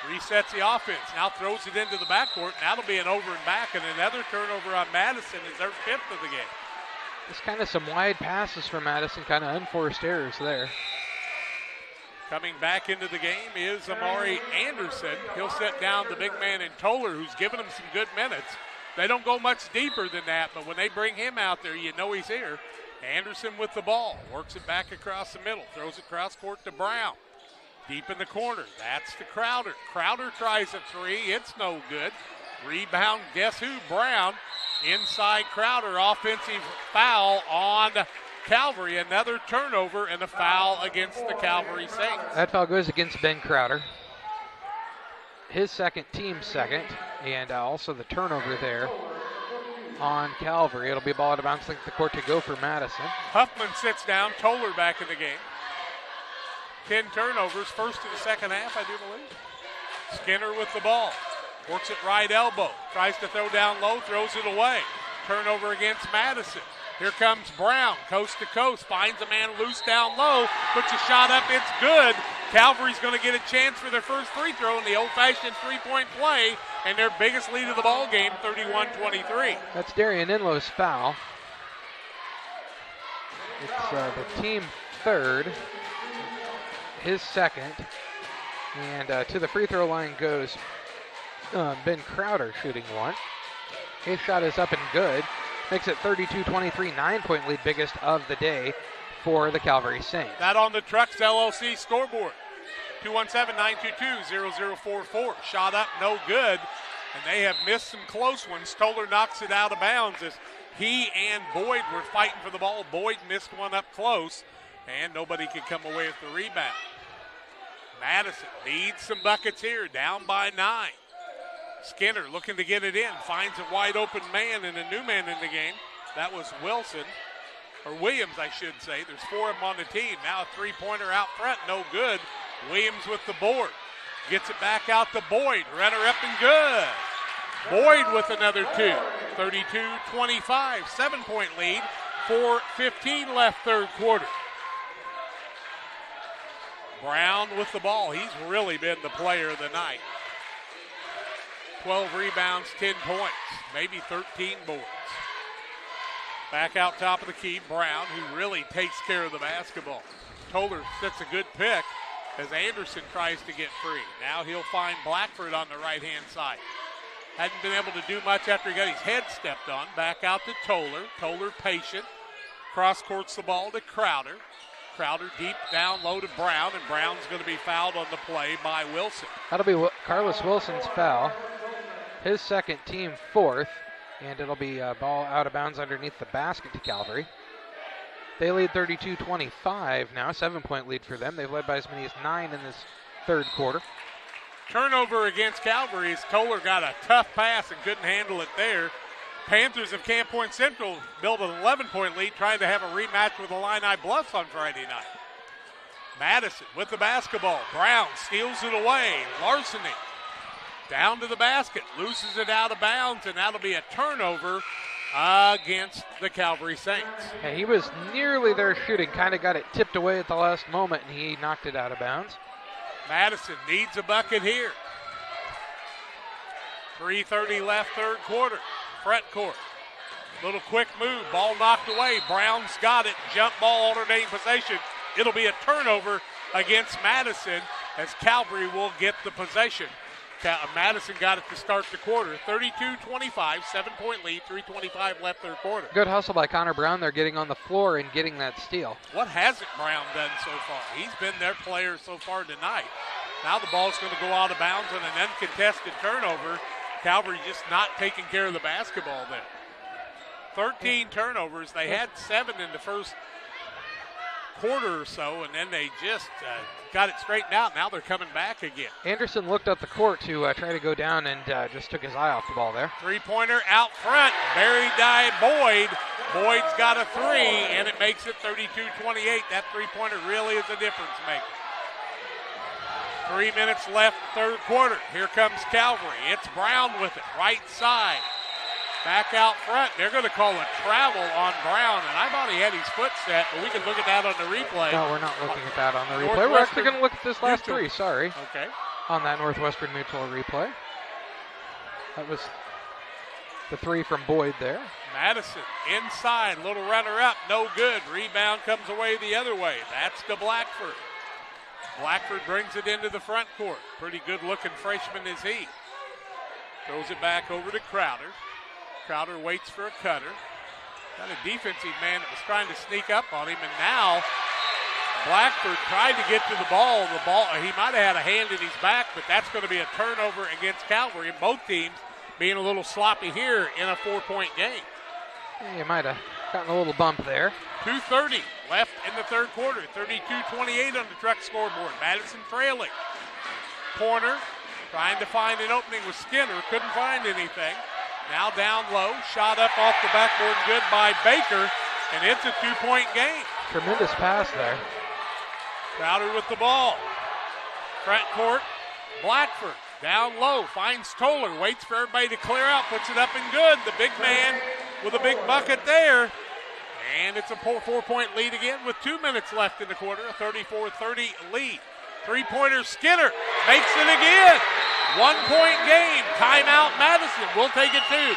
Resets the offense, now throws it into the backcourt. Now it'll be an over and back, and another turnover on Madison is their 5th of the game. Just kind of some wide passes from Madison, kind of unforced errors there. Coming back into the game is Amari Anderson. He'll set down the big man in Toller, who's given him some good minutes. They don't go much deeper than that, but when they bring him out there, you know he's here. Anderson with the ball, works it back across the middle, throws it cross court to Brown. Deep in the corner, that's to Crowder. Crowder tries a 3, it's no good. Rebound, guess who? Brown. Inside Crowder, offensive foul on Calvary. Another turnover and a foul against the Calvary Saints. That foul goes against Ben Crowder. His second, team second, and also the turnover there on Calvary. It'll be a ball out of bounds, length the court to go for Madison. Huffman sits down, Toller back in the game. 10 turnovers, first of the second half, I do believe. Skinner with the ball. Works it right elbow. Tries to throw down low, throws it away. Turnover against Madison. Here comes Brown, coast to coast. Finds a man loose down low. Puts a shot up, it's good. Calvary's going to get a chance for their first free throw in the old-fashioned three-point play. And their biggest lead of the ball game, 31-23. That's Darian Inlow's foul. It's the team third. His second. And to the free throw line goes Ben Crowder shooting one. His shot is up and good. Makes it 32-23, 9-point lead, biggest of the day for the Calvary Saints. That on the Trucks LLC scoreboard. 217-922-0044. Shot up, no good. And they have missed some close ones. Toller knocks it out of bounds as He and Boyd were fighting for the ball. Boyd missed one up close, and nobody could come away with the rebound. Madison needs some buckets here, down by 9. Skinner looking to get it in, finds a wide open man and a new man in the game. That was Wilson, or Williams, I should say. There's 4 of them on the team. Now a three-pointer out front, no good. Williams with the board. Gets it back out to Boyd. Runner up and good. Boyd with another 2. 32-25, 7-point lead. 4:15 left third quarter. Brown with the ball. He's really been the player of the night. 12 rebounds, 10 points, maybe 13 boards. Back out top of the key, Brown, who really takes care of the basketball. Toller sets a good pick as Anderson tries to get free. Now he'll find Blackford on the right-hand side. Hadn't been able to do much after he got his head stepped on. Back out to Toller. Toller patient. Cross-courts the ball to Crowder. Crowder deep down low to Brown, and Brown's going to be fouled on the play by Wilson. That'll be Carlos Wilson's foul. His second, team 4th, and it'll be a ball out of bounds underneath the basket to Calvary. They lead 32-25 now, 7-point lead for them. They've led by as many as 9 in this third quarter. Turnover against Calvary as Toller got a tough pass and couldn't handle it there. Panthers of Camp Point Central built an 11-point lead, trying to have a rematch with Illini Bluffs on Friday night. Madison with the basketball. Brown steals it away. Larceny down to the basket, loses it out of bounds, and that'll be a turnover against the Calvary Saints. And he was nearly there shooting, kind of got it tipped away at the last moment, and he knocked it out of bounds. Madison needs a bucket here. 3:30 left third quarter. Front court. Little quick move. Ball knocked away. Brown's got it. Jump ball alternating possession. It'll be a turnover against Madison as Calvary will get the possession. Madison got it to start the quarter. 32-25, 7-point lead, 3:25 left third quarter. Good hustle by Connor Brown. They're getting on the floor and getting that steal. What hasn't Brown done so far? He's been their player so far tonight. Now the ball's going to go out of bounds on an uncontested turnover. Calvary just not taking care of the basketball there. 13 turnovers. They had 7 in the first quarter or so, and then they just got it straightened out. Now they're coming back again. Anderson looked up the court to try to go down and just took his eye off the ball there. Three-pointer out front, buried by Boyd. Boyd's got a 3, and it makes it 32-28. That three-pointer really is a difference maker. 3 minutes left, third quarter. Here comes Calvary. It's Brown with it, right side. Back out front. They're going to call a travel on Brown, and I thought he had his foot set, but we can look at that on the replay. No, we're not looking at that on the replay. We're actually going to look at this last 3, sorry. Okay. On that Northwestern Mutual replay. That was the 3 from Boyd there. Madison inside, little runner up, no good. Rebound comes away the other way. That's to Blackford. Blackford brings it into the front court. Pretty good-looking freshman is he. Throws it back over to Crowder. Crowder waits for a cutter. Got a defensive man that was trying to sneak up on him, and now Blackford tried to get to the ball. He might have had a hand in his back, but that's going to be a turnover against Calvary, and both teams being a little sloppy here in a 4-point game. Yeah, you might have gotten a little bump there. 2:30 left in the third quarter. 32-28 on the Truck scoreboard. Madison trailing. Corner, trying to find an opening with Skinner. Couldn't find anything. Now down low. Shot up off the backboard. Good by Baker. And it's a 2-point game. Tremendous pass there. Crowder with the ball. Front court. Blackford down low. Finds Toller. Waits for everybody to clear out. Puts it up and good. The big man with a big bucket there. And it's a 4-point lead again with 2 minutes left in the quarter. A 34-30 lead. Three-pointer Skinner makes it again. 1-point game. Timeout Madison. We'll take it too.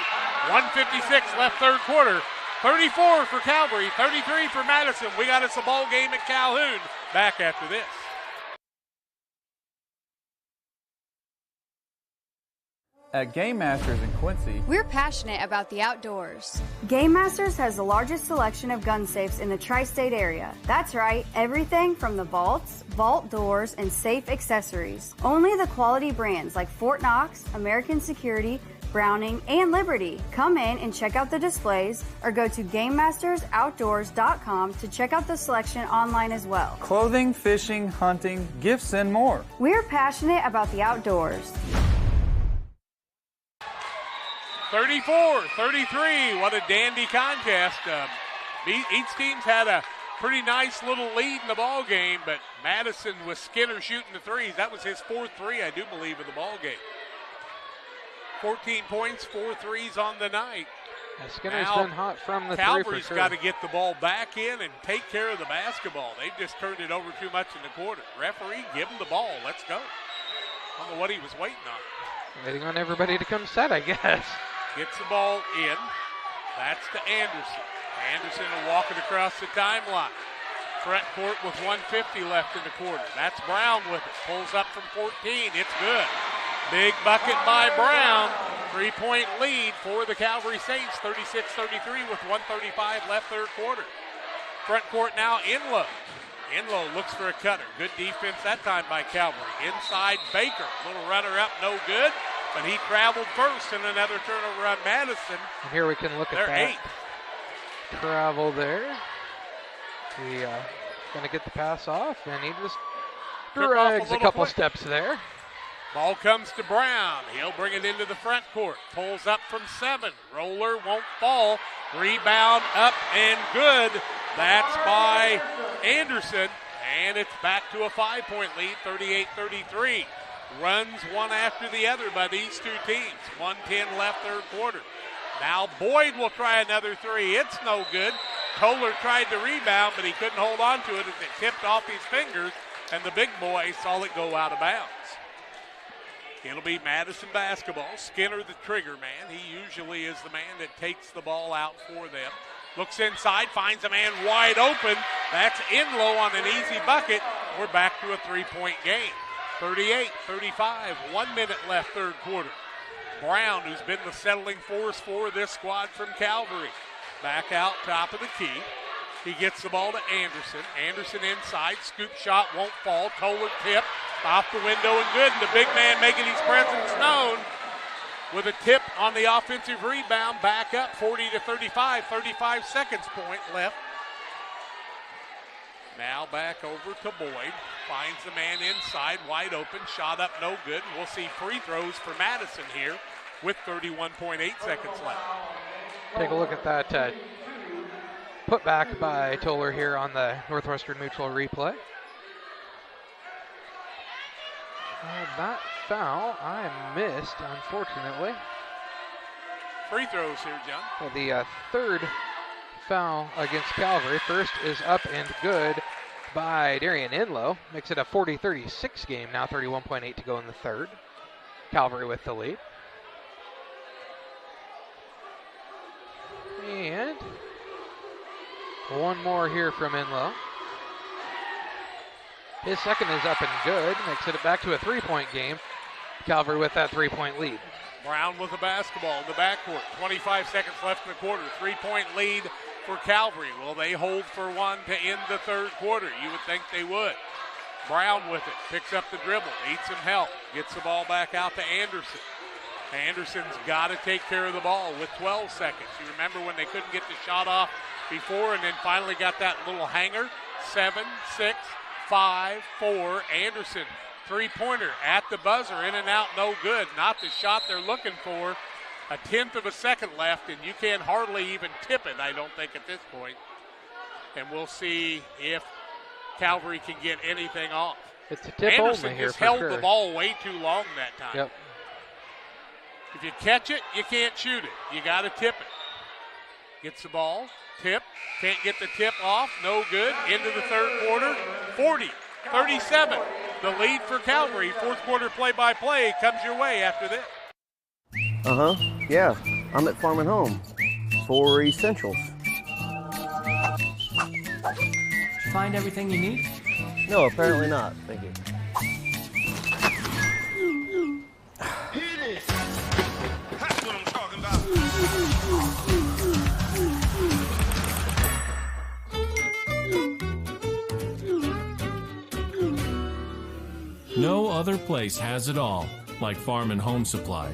1:56 left third quarter. 34 for Calvary, 33 for Madison. We got us a ball game at Calhoun. Back after this. At Game Masters in Quincy, we're passionate about the outdoors. Game Masters has the largest selection of gun safes in the tri-state area. That's right, everything from the vaults, vault doors, and safe accessories. Only the quality brands like Fort Knox, American Security, Browning, and Liberty. Come in and check out the displays or go to GameMastersOutdoors.com to check out the selection online as well. Clothing, fishing, hunting, gifts, and more. We're passionate about the outdoors. 34-33. What a dandy contest. Each team's had a pretty nice little lead in the ball game, but Madison with Skinner shooting the threes. That was his fourth three, I do believe, in the ball game. 14 points, 4 threes on the night. Skinner's been hot from the Calvary's three for sure. got to get the ball back in and take care of the basketball. They've just turned it over too much in the quarter. Referee, give him the ball. Let's go. I don't know what he was waiting on. Waiting on everybody to come set, I guess. Gets the ball in. That's to Anderson. Anderson will walk it across the timeline. Front court with 1:50 left in the quarter. That's Brown with it. Pulls up from 14. It's good. Big bucket by Brown. 3-point lead for the Calvary Saints. 36-33 with 1:35 left third quarter. Front court now Enlow. Enlow looks for a cutter. Good defense that time by Calvary. Inside Baker. Little runner up, no good. But he traveled first and another turnover on Madison. And here we can look at that. 8. Travel there. He going to get the pass off, and he just drags a couple steps there. Ball comes to Brown. He'll bring it into the front court. Pulls up from 7. Roller won't fall. Rebound up and good. That's by Anderson. And it's back to a 5-point lead, 38-33. Runs one after the other by these two teams. 1:10 left third quarter. Now Boyd will try another three. It's no good. Kohler tried to rebound, but he couldn't hold on to it as it tipped off his fingers, and the big boy saw it go out of bounds. It'll be Madison basketball. Skinner the trigger man. He usually is the man that takes the ball out for them. Looks inside, finds a man wide open. That's Enlow on an easy bucket. We're back to a 3-point game. 38-35, 1 minute left third quarter. Brown, who's been the settling force for this squad from Calvary. Back out top of the key. He gets the ball to Anderson. Anderson inside, scoop shot won't fall. Kohler tip off the window and good. And the big man making his presence known with a tip on the offensive rebound. Back up 40-35, 35 seconds point left. Now back over to Boyd. Finds the man inside, wide open. Shot up, no good. We'll see free throws for Madison here with 31.8 seconds left. Take a look at that put back by Toller here on the Northwestern Mutual replay. That foul I missed, unfortunately. Free throws here, John. The third foul against Calvary. First is up and good by Darian Enlow. Makes it a 40-36 game, now 31.8 to go in the third. Calvary with the lead. And one more here from Enlow. His second is up and good. Makes it back to a 3-point game. Calvary with that 3-point lead. Brown with the basketball in the backcourt. 25 seconds left in the quarter. 3-point lead for Calvary. Will they hold for one to end the third quarter? You would think they would. Brown with it. Picks up the dribble. Needs some help. Gets the ball back out to Anderson. Anderson's got to take care of the ball with 12 seconds. You remember when they couldn't get the shot off before and then finally got that little hanger? 7, 6, 5, 4. Anderson, three-pointer at the buzzer. In and out, no good. Not the shot they're looking for. A 1/10 of a second left, and you can hardly even tip it, I don't think, at this point. And we'll see if Calvary can get anything off. It's a tip Anderson only here just for held sure. the ball way too long that time. Yep. If you catch it, you can't shoot it. You got to tip it. Gets the ball, tip, can't get the tip off, no good. Into the third quarter, 40-37. The lead for Calvary. Fourth quarter play-by-play comes your way after this. Yeah, I'm at Farm and Home for essentials. Did you find everything you need? No, apparently not. Thank you. That's what I'm talking about. No other place has it all like Farm and Home Supply.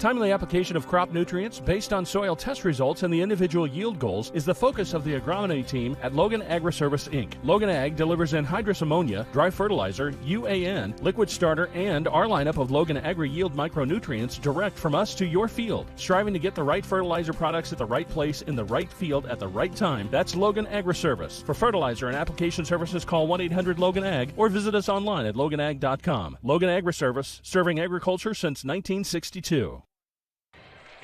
Timely application of crop nutrients based on soil test results and the individual yield goals is the focus of the agronomy team at Logan Agri-Service, Inc. Logan Ag delivers anhydrous ammonia, dry fertilizer, UAN, liquid starter, and our lineup of Logan Agri-Yield micronutrients direct from us to your field. Striving to get the right fertilizer products at the right place in the right field at the right time, that's Logan Agri-Service. For fertilizer and application services, call 1-800-LOGAN-AG or visit us online at loganag.com. Logan Agri-Service, serving agriculture since 1962.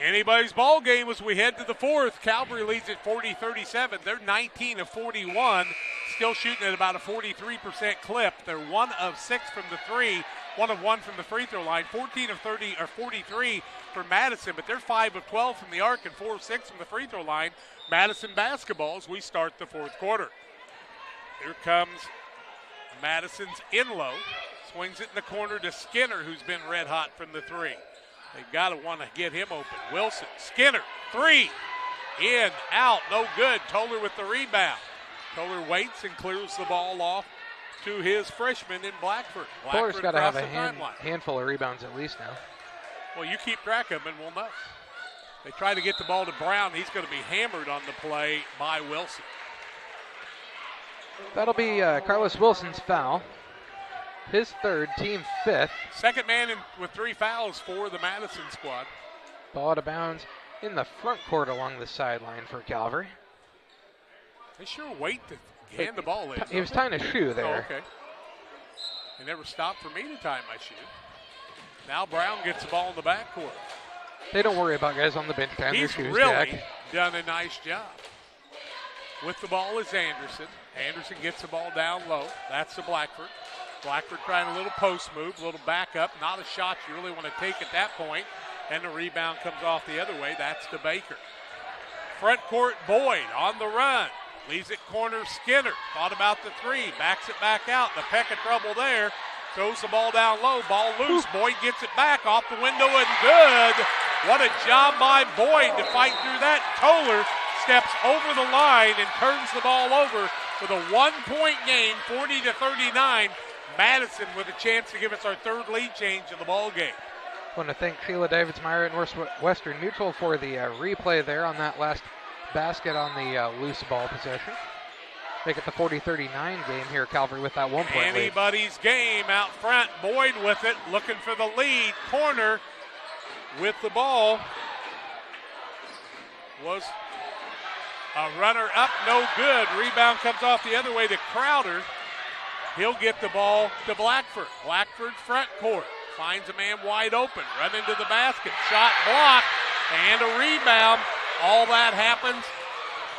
Anybody's ball game as we head to the fourth. Calvary leads at 40-37. They're 19 of 41, still shooting at about a 43% clip. They're 1 of 6 from the three, 1 of 1 from the free throw line, 14 of 30 or 43 for Madison, but they're 5 of 12 from the arc and 4 of 6 from the free throw line. Madison basketball as we start the fourth quarter. Here comes Madison's Inlow. Swings it in the corner to Skinner, who's been red hot from the three. They've got to want to get him open. Wilson, Skinner, three. In, out, no good. Toller with the rebound. Toller waits and clears the ball off to his freshman in Blackford. Toller's got to have a handful of rebounds at least now. Well, you keep track of them and we'll know. They try to get the ball to Brown. He's going to be hammered on the play by Wilson. That'll be Carlos Wilson's foul. His third, team fifth. Second man with 3 fouls for the Madison squad. Ball out of bounds in the front court along the sideline for Calvary. They sure wait to hand the ball in. He was tying a shoe there. Oh, okay. They never stopped for me to tie my shoe. Now Brown gets the ball in the backcourt. They don't worry about guys on the bench tying their shoes. He's really done a nice job. With the ball is Anderson. Anderson gets the ball down low. That's to Blackford. Blackford trying a little post move, a little backup. Not a shot you really want to take at that point. And the rebound comes off the other way. That's to Baker. Front court, Boyd on the run. Leaves it corner, Skinner. Thought about the three. Backs it back out. The peck of trouble there. Throws the ball down low. Ball loose. Boyd gets it back off the window and good. What a job by Boyd to fight through that. Toller steps over the line and turns the ball over with a 1-point game, 40-39. Madison with a chance to give us our third lead change in the ball game. I want to thank Sheila Davids-Meyer and Western Mutual for the replay there on that last basket on the loose ball possession. Make it the 40-39 game here, Calvary, with that 1-point lead. Anybody's game out front. Boyd with it, looking for the lead. Corner with the ball was a runner up, no good. Rebound comes off the other way to Crowder. He'll get the ball to Blackford. Blackford front court. Finds a man wide open. Run into the basket. Shot blocked. And a rebound. All that happens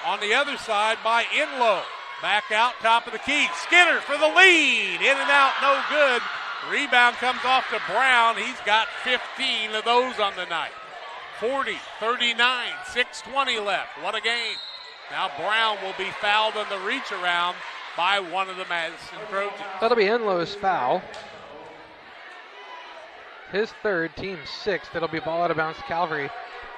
on the other side by Inlow. Back out, top of the key. Skinner for the lead. In and out, no good. Rebound comes off to Brown. He's got 15 of those on the night. 40-39, 6:20 left. What a game. Now Brown will be fouled on the reach around by one of the Madison Trojans. That'll be Inlow's foul. His third, team sixth. It'll be ball out of bounds to Calvary.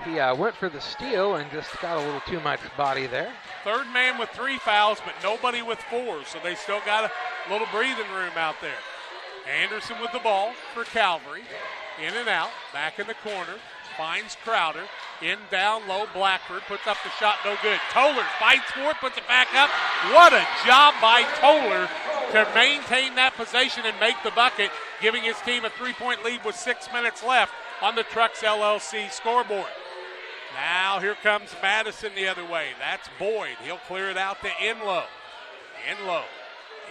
He went for the steal and just got a little too much body there. Third man with 3 fouls, but nobody with 4, so they still got a little breathing room out there. Anderson with the ball for Calvary. In and out, back in the corner. Finds Crowder. In, down low, Blackford puts up the shot, no good. Toller fights for it, puts it back up. What a job by Toller to maintain that possession and make the bucket, giving his team a 3-point lead with 6 minutes left on the Trucks LLC scoreboard. Now here comes Madison the other way. That's Boyd. He'll clear it out to Inlow. Inlow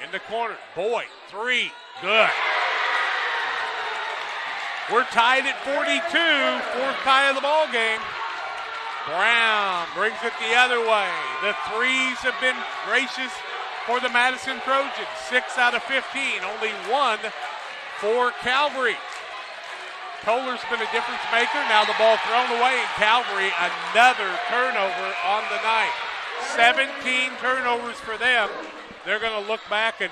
in the corner. Boyd, 3, good. We're tied at 42, fourth tie of the ball game. Brown brings it the other way. The threes have been gracious for the Madison Trojans. 6 out of 15, only 1 for Calvary. Toller's been a difference maker. Now the ball thrown away, and Calvary another turnover on the night. 17 turnovers for them. They're going to look back and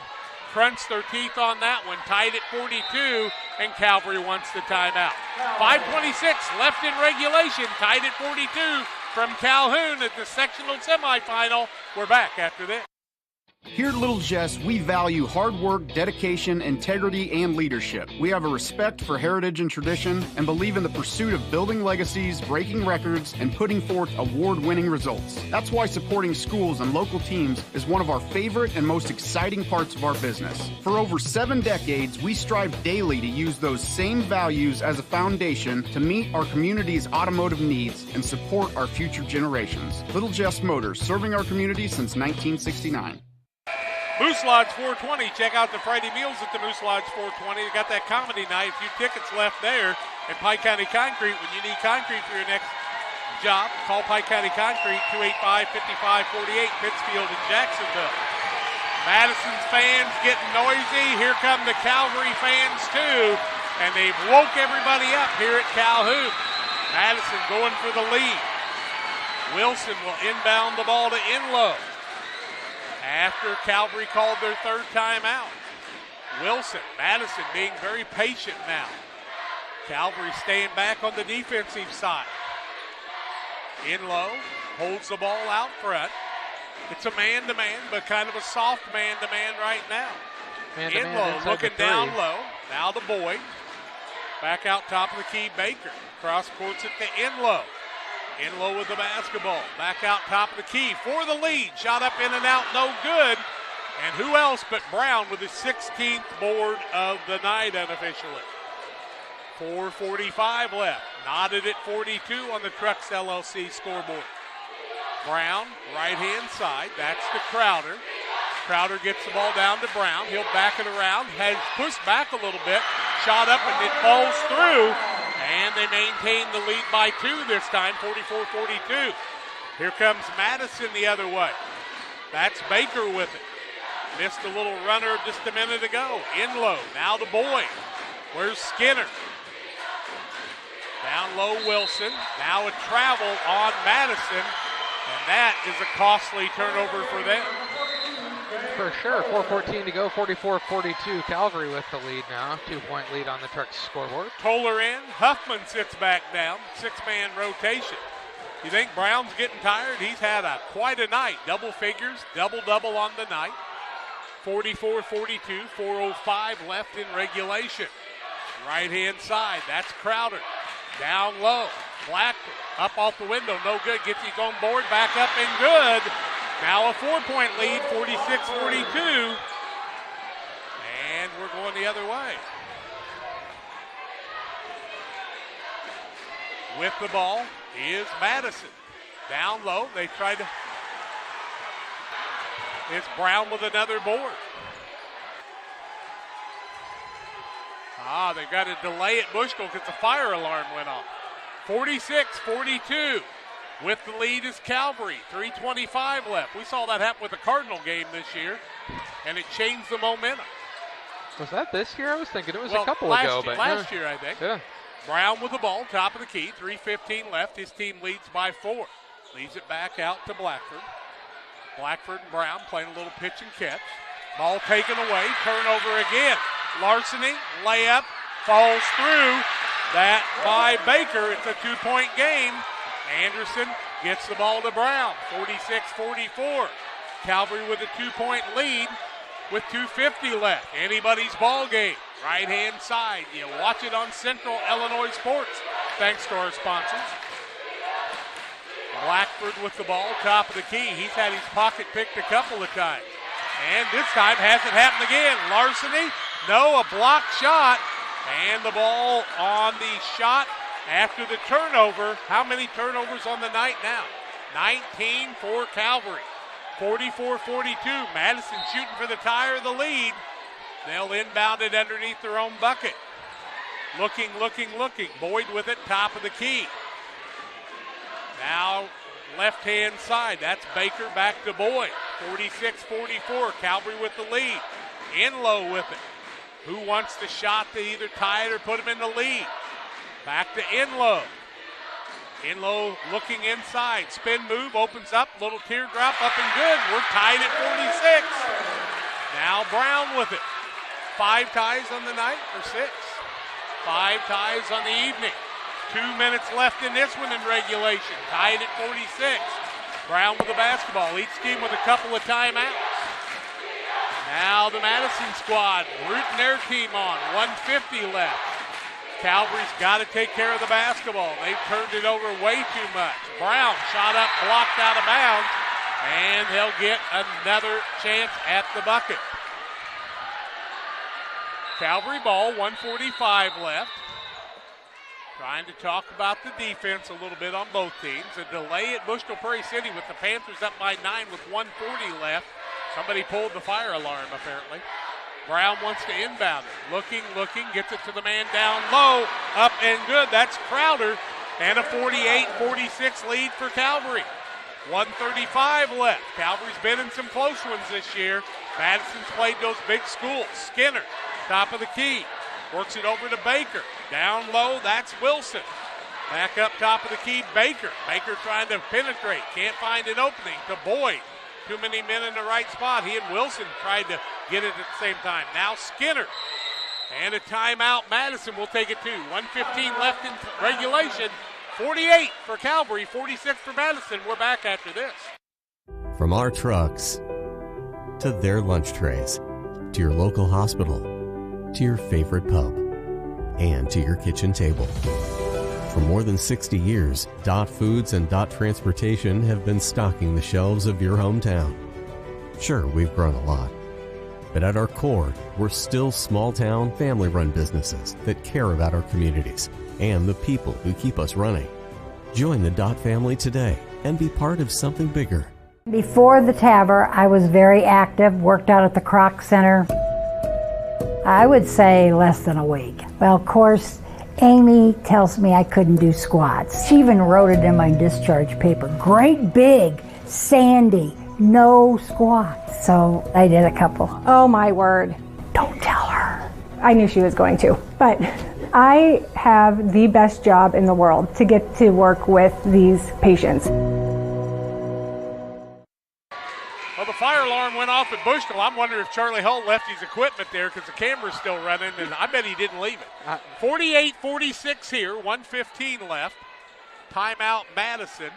crunch their teeth on that one. Tied at 42, and Calvary wants the timeout. 5:26 left in regulation. Tied at 42 from Calhoun at the sectional semifinal. We're back after this. Here at Little Jess, we value hard work, dedication, integrity, and leadership. We have a respect for heritage and tradition and believe in the pursuit of building legacies, breaking records, and putting forth award-winning results. That's why supporting schools and local teams is one of our favorite and most exciting parts of our business. For over 7 decades, we strive daily to use those same values as a foundation to meet our community's automotive needs and support our future generations. Little Jess Motors, serving our community since 1969. Moose Lodge 420. Check out the Friday meals at the Moose Lodge 420. They got that comedy night. A few tickets left there at Pike County Concrete. When you need concrete for your next job, call Pike County Concrete, 285-5548, Pittsfield and Jacksonville. Madison's fans getting noisy. Here come the Calvary fans too, and they've woke everybody up here at Calhoun. Madison going for the lead. Wilson will inbound the ball to Enlow. After Calvary called their third timeout. Wilson, Madison being very patient now. Calvary staying back on the defensive side. Enlow holds the ball out front. It's a man-to-man, but kind of a soft man-to-man right now. Enlow looking down low. Now to Boyd. Back out top of the key, Baker. Cross courts it to Enlow. Enlow with the basketball. Back out top of the key for the lead. Shot up in and out, no good. And who else but Brown with his 16th board of the night unofficially. 4:45 left. Knotted at 42 on the Trucks LLC scoreboard. Brown, right-hand side. That's to Crowder. Crowder gets the ball down to Brown. He'll back it around. Has pushed back a little bit. Shot up and it falls through. And they maintain the lead by 2 this time, 44-42. Here comes Madison the other way. That's Baker with it. Missed a little runner just a minute ago. Enlow, now to Boyd. Where's Skinner? Down low, Wilson. Now a travel on Madison. And that is a costly turnover for them. For sure, 4:14 to go, 44-42. Calvary with the lead now. 2-point lead on the Trucks scoreboard. Toller in. Huffman sits back down. 6-man rotation. You think Brown's getting tired? He's had quite a night. Double figures, double-double on the night. 44-42, 4:05 left in regulation. Right-hand side, that's Crowder. Down low, Blackburn up off the window, no good. Gets his own board, back up and good. Now a 4-point lead, 46-42. And we're going the other way. With the ball is Madison. Down low, they tried to. It's Brown with another board. They've got a delay at Bushville because the fire alarm went off. 46-42. With the lead is Calvary. 3:25 left. We saw that happen with the Cardinal game this year, and it changed the momentum. Was that this year? I was thinking it was a couple ago. But last year, I think. Yeah. Brown with the ball, top of the key. 3:15 left. His team leads by 4. Leaves it back out to Blackford. Blackford and Brown playing a little pitch and catch. Ball taken away. Turnover again. Larceny, layup, falls through. That by Baker. It's a 2-point game. Anderson gets the ball to Brown. 46-44. Calvary with a 2-point lead with 2:50 left. Anybody's ball game. Right-hand side. You watch it on Central Illinois Sports. Thanks to our sponsors. Blackford with the ball, top of the key. He's had his pocket picked a couple of times. And this time hasn't happened again. Larceny, no, a blocked shot. And the ball on the shot after the turnover. How many turnovers on the night now? 19 for Calvary. 44-42. Madison shooting for the tie or the lead. They'll inbound it underneath their own bucket. Looking. Boyd with it, top of the key. Now left-hand side. That's Baker back to Boyd. 46-44. Calvary with the lead. Enlow with it. Who wants the shot to either tie it or put him in the lead? Back to Enlow. Enlow looking inside. Spin move, opens up. Little teardrop up and good. We're tied at 46. Now Brown with it. 5 ties on the night or 6? 5 ties on the evening. 2 minutes left in this one in regulation. Tied at 46. Brown with the basketball. Each team with a couple of timeouts. Now the Madison squad rooting their team on. 150 left. Calvary's got to take care of the basketball. They've turned it over way too much. Brown shot up, blocked out of bounds, and they'll get another chance at the bucket. Calvary ball, 1:45 left. Trying to talk about the defense a little bit on both teams. A delay at Bushnell Prairie City with the Panthers up by 9 with 1:40 left. Somebody pulled the fire alarm, apparently. Brown wants to inbound it. Looking, gets it to the man down low. Up and good. That's Crowder. And a 48-46 lead for Calvary. 1:35 left. Calvary's been in some close ones this year. Madison's played those big schools. Skinner, top of the key. Works it over to Baker. Down low, that's Wilson. Back up top of the key, Baker. Baker trying to penetrate. Can't find an opening to Boyd. Too many men in the right spot. He and Wilson tried to get it at the same time. Now Skinner. And a timeout. Madison will take it too. 1:15 left in regulation. 48 for Calvary, 46 for Madison. We're back after this. From our trucks to their lunch trays, to your local hospital, to your favorite pub, and to your kitchen table. For more than 60 years, Dot Foods and Dot Transportation have been stocking the shelves of your hometown. Sure, we've grown a lot, but at our core, we're still small-town, family-run businesses that care about our communities and the people who keep us running. Join the Dot family today and be part of something bigger. Before the TAVR, I was very active, worked out at the Croc Center. I would say less than a week. Well, of course, Amy tells me I couldn't do squats. She even wrote it in my discharge paper. Great big, Sandy, no squats. So I did a couple. Oh my word. Don't tell her. I knew she was going to. But I have the best job in the world to get to work with these patients. Well, the fire alarm went off at Bushnell. I'm wondering if Charlie Hull left his equipment there because the camera's still running, and I bet he didn't leave it. 48-46 here, 1:15 left. Timeout Madison.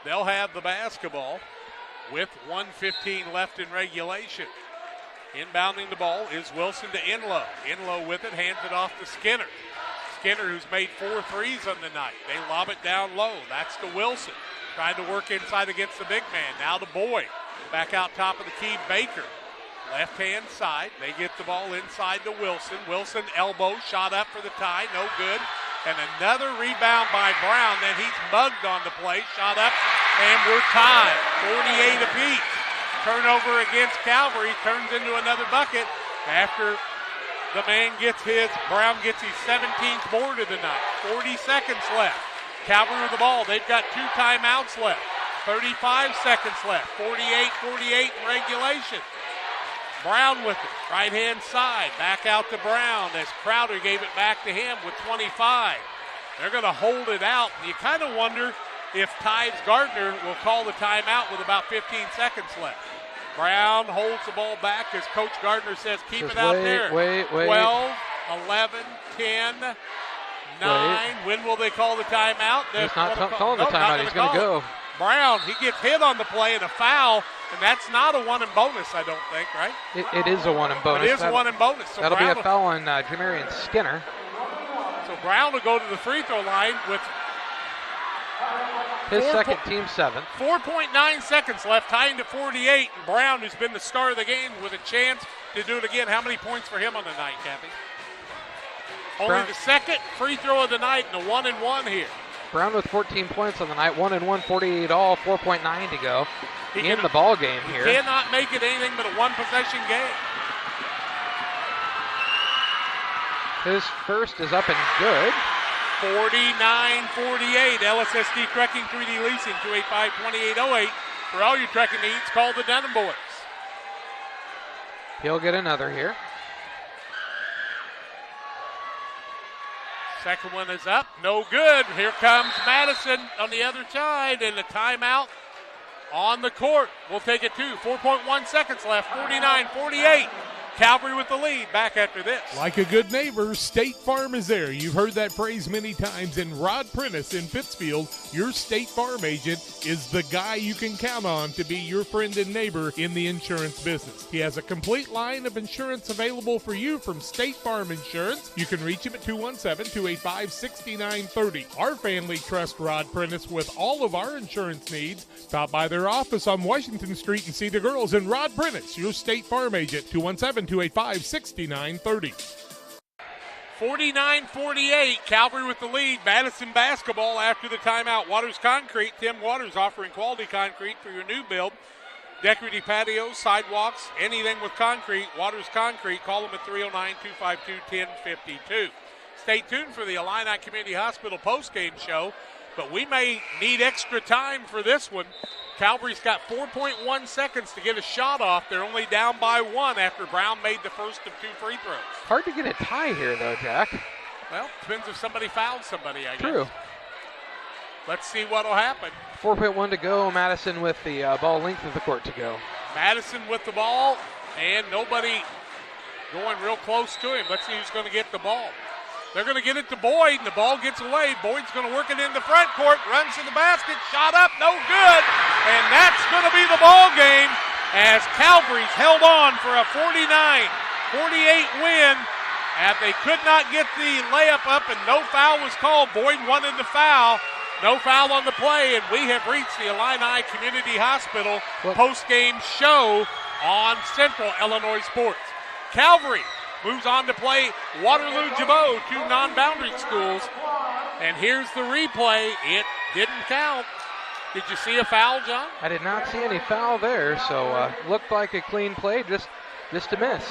They'll have the basketball with 1:15 left in regulation. Inbounding the ball is Wilson to Enlow. Enlow with it, hands it off to Skinner. Skinner, who's made 4 threes on the night. They lob it down low. That's to Wilson. Trying to work inside against the big man. Now to Boyd. Back out top of the key, Baker. Left-hand side. They get the ball inside to Wilson. Wilson elbow, shot up for the tie. No good. And another rebound by Brown. Then he's mugged on the play. Shot up, and we're tied. 48 apiece. Turnover against Calvary. Turns into another bucket after the man gets his. Brown gets his 17th board of the night. 40 seconds left. Calvary with the ball. They've got 2 timeouts left. 35 seconds left. 48-48 in regulation. Brown with it. Right-hand side. Back out to Brown as Crowder gave it back to him with 25. They're going to hold it out. And you kind of wonder if Tyves Gardner will call the timeout with about 15 seconds left. Brown holds the ball back as Coach Gardner says, keep it out there. Wait. 12, 11, 10, 9. When will they call the timeout? He's not calling the timeout. He's going to go. Brown, he gets hit on the play and a foul, and that's not a 1 and bonus, I don't think, right? It is a 1 and bonus. It is a 1 and bonus. So that'll Brown be a foul on Jamarian Skinner. So Brown will go to the free throw line with his second, team 7th. 4.9 seconds left, tying to 48, and Brown, who's been the star of the game, with a chance to do it again. How many points for him on the night, Kathy? Only the second free throw of the night and a 1 and 1 here. Brown with 14 points on the night, 1 and 1, 48 all, 4.9 to go in the ball game here. He cannot make it anything but a 1-possession game. His first is up and good. 49-48. LSSD Trekking 3D Leasing, 285-2808. For all your trekking needs, call the Dunham Boys. He'll get another here. Second one is up, no good. Here comes Madison on the other side, and the timeout on the court. We'll take it too. 4.1 seconds left, 49-48. Calvary with the lead. Back after this. Like a good neighbor, State Farm is there. You've heard that phrase many times. And Rod Prentice in Pittsfield, your State Farm agent, is the guy you can count on to be your friend and neighbor in the insurance business. He has a complete line of insurance available for you from State Farm Insurance. You can reach him at 217-285-6930. Our family trusts Rod Prentice with all of our insurance needs. Stop by their office on Washington Street and see the girls. And Rod Prentice, your State Farm agent, 217-285-6930. 49-48, Calvary with the lead. Madison basketball after the timeout. Waters Concrete, Tim Waters offering quality concrete for your new build. Decorative patios, sidewalks, anything with concrete. Waters Concrete, call them at 309-252-1052. Stay tuned for the Illini Community Hospital postgame show, but we may need extra time for this one. Calvary's got 4.1 seconds to get a shot off. They're only down by 1 after Brown made the first of 2 free throws. Hard to get a tie here, though, Jack. Well, depends if somebody fouled somebody, I guess. True. Let's see what will happen. 4.1 to go. Madison with the ball length of the court to go. Madison with the ball, and nobody going real close to him. Let's see who's going to get the ball. They're going to get it to Boyd, and the ball gets away. Boyd's going to work it in the front court, runs to the basket, shot up, no good. And that's going to be the ball game as Calvary's held on for a 49-48 win. And they could not get the layup up, and no foul was called. Boyd wanted the foul. No foul on the play, and we have reached the Illini Community Hospital post-game show on Central Illinois Sports. Calvary moves on to play Waterloo-Jabot, 2 non-boundary schools. And here's the replay. It didn't count. Did you see a foul, John? I did not see any foul there, so looked like a clean play, just a miss.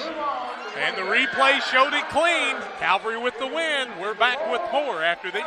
And the replay showed it clean. Calvary with the win. We're back with more after the...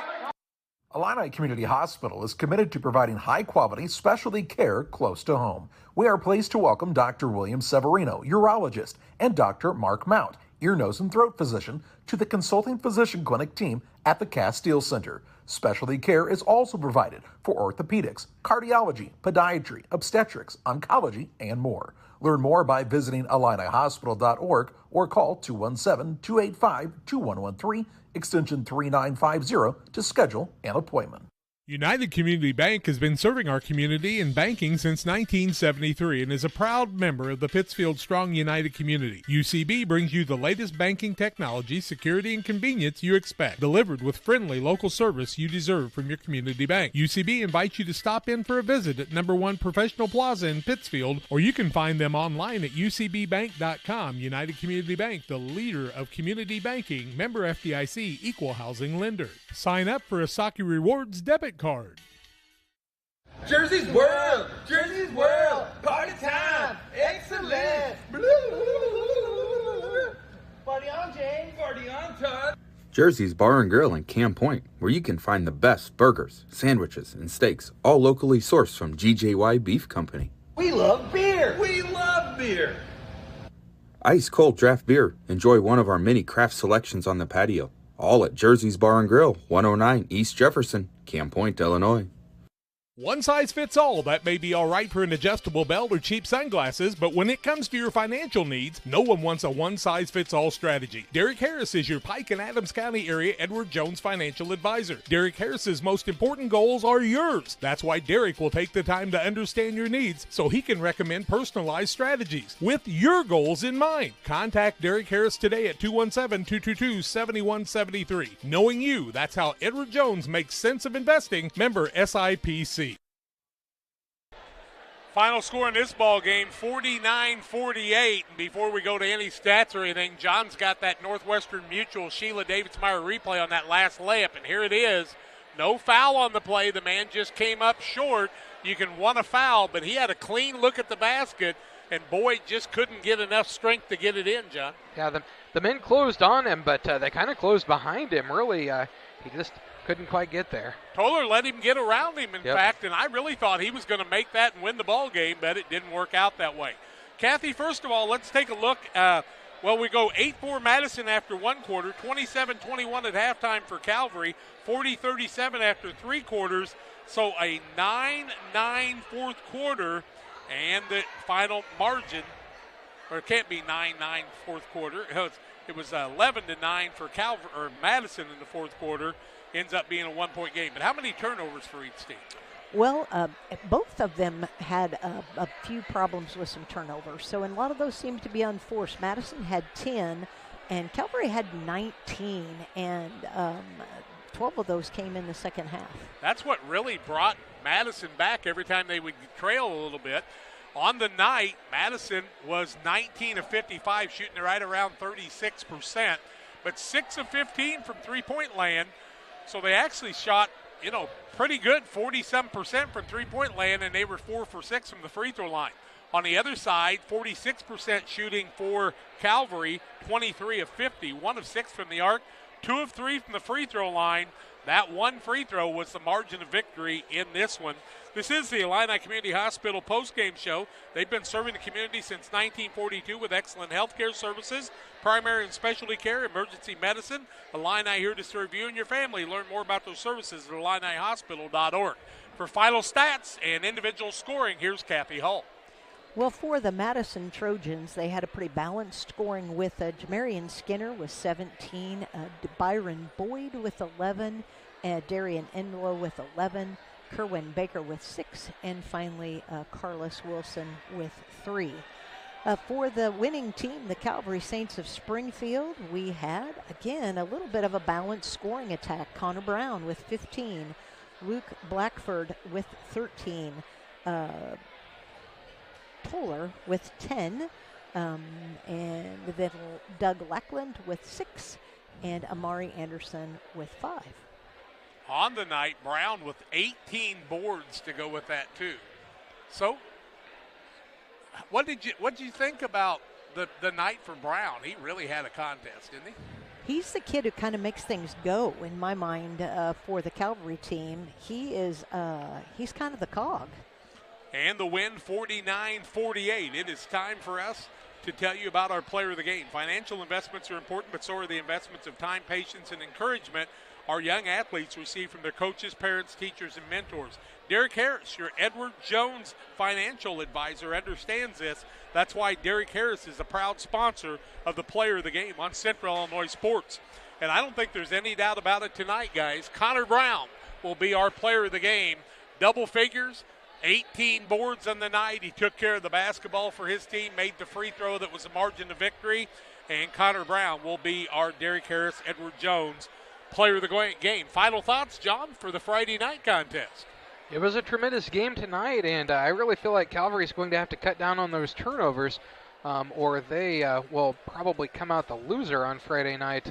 Illini Community Hospital is committed to providing high-quality specialty care close to home. We are pleased to welcome Dr. William Severino, urologist, and Dr. Mark Mount, ear, nose, and throat physician, to the consulting physician clinic team at the Castile Center. Specialty care is also provided for orthopedics, cardiology, podiatry, obstetrics, oncology, and more. Learn more by visiting IlliniHospital.org or call 217-285-2113, extension 3950 to schedule an appointment. United Community Bank has been serving our community in banking since 1973 and is a proud member of the Pittsfield Strong United community. UCB brings you the latest banking technology, security, and convenience you expect, delivered with friendly local service you deserve from your community bank. UCB invites you to stop in for a visit at number 1 Professional Plaza in Pittsfield, or you can find them online at ucbbank.com. United Community Bank, the leader of community banking, member FDIC, equal housing lender. Sign up for a Saki Rewards debit card. Jersey's World! Jersey's World! Party time! Excellent! Party on, James! Party on, Todd! Jersey's Bar and Grill in Camp Point, where you can find the best burgers, sandwiches, and steaks, all locally sourced from GJY Beef Company. We love beer! We love beer! Ice cold draft beer. Enjoy one of our many craft selections on the patio. All at Jersey's Bar and Grill, 109 East Jefferson, Camp Point, Illinois. One size fits all. That may be all right for an adjustable belt or cheap sunglasses, but when it comes to your financial needs, no one wants a one-size-fits-all strategy. Derek Harris is your Pike and Adams County area Edward Jones financial advisor. Derek Harris's most important goals are yours. That's why Derek will take the time to understand your needs so he can recommend personalized strategies with your goals in mind. Contact Derek Harris today at 217-222-7173. Knowing you, that's how Edward Jones makes sense of investing. Member SIPC. Final score in this ball game, 49-48. And before we go to any stats or anything, John's got that Northwestern Mutual Sheila Davidsmeyer replay on that last layup, and here it is. No foul on the play. The man just came up short. You can want a foul, but he had a clean look at the basket, and Boyd just couldn't get enough strength to get it in, John. Yeah, the men closed on him, but they kind of closed behind him. Really, he just couldn't quite get there. Toller let him get around him, in fact, and I really thought he was going to make that and win the ball game, but it didn't work out that way. Kathy, first of all, let's take a look. We go 8-4 Madison after one quarter, 27-21 at halftime for Calvary, 40-37 after 3 quarters, so a 9-9 fourth quarter, and the final margin or it can't be 9-9 fourth quarter. It was 11-9 for Calvary or Madison in the fourth quarter. Ends up being a 1-point game. But how many turnovers for each team? Well, both of them had a few problems with some turnovers. So, and a lot of those seemed to be unforced. Madison had 10, and Calvary had 19, and 12 of those came in the second half. That's what really brought Madison back every time they would trail a little bit. On the night, Madison was 19 of 55, shooting right around 36%, but 6 of 15 from three-point land. So they actually shot, pretty good, 47% from three-point land, and they were 4 for 6 from the free throw line. On the other side, 46% shooting for Calvary, 23 of 50, 1 of 6 from the arc, 2 of 3 from the free throw line. That one free throw was the margin of victory in this one. This is the Illini Community Hospital postgame show. They've been serving the community since 1942 with excellent health care services, primary and specialty care, emergency medicine. Illini here to serve you and your family. Learn more about those services at IlliniHospital.org. For final stats and individual scoring, here's Kathy Hull. Well, for the Madison Trojans, they had a pretty balanced scoring with Jamarian Skinner with 17, Byron Boyd with 11, Darian Enlow with 11, Kerwin Baker with 6, and finally Carlos Wilson with 3. For the winning team, the Calvary Saints of Springfield, we had, again, a little bit of a balanced scoring attack. Connor Brown with 15, Luke Blackford with 13, Toller with 10, and then Doug Lackland with 6, and Amari Anderson with 5. On the night, Brown with 18 boards to go with that too. So, what did you think about the night for Brown? He really had a contest, didn't he? He's the kid who kind of makes things go in my mind for the Calvary team. He's kind of the cog. And the win, 49-48. It is time for us to tell you about our player of the game. Financial investments are important, but so are the investments of time, patience, and encouragement our young athletes receive from their coaches, parents, teachers, and mentors. Derek Harris, your Edward Jones financial advisor, understands this. That's why Derek Harris is a proud sponsor of the player of the game on Central Illinois Sports. And I don't think there's any doubt about it tonight, guys. Connor Brown will be our player of the game. Double figures. 18 boards on the night. He took care of the basketball for his team, made the free throw that was a margin of victory, and Connor Brown will be our Derek Harris, Edward Jones player of the game. Final thoughts, John, for the Friday night contest? It was a tremendous game tonight, and I really feel like Calvary is going to have to cut down on those turnovers, or they will probably come out the loser on Friday night.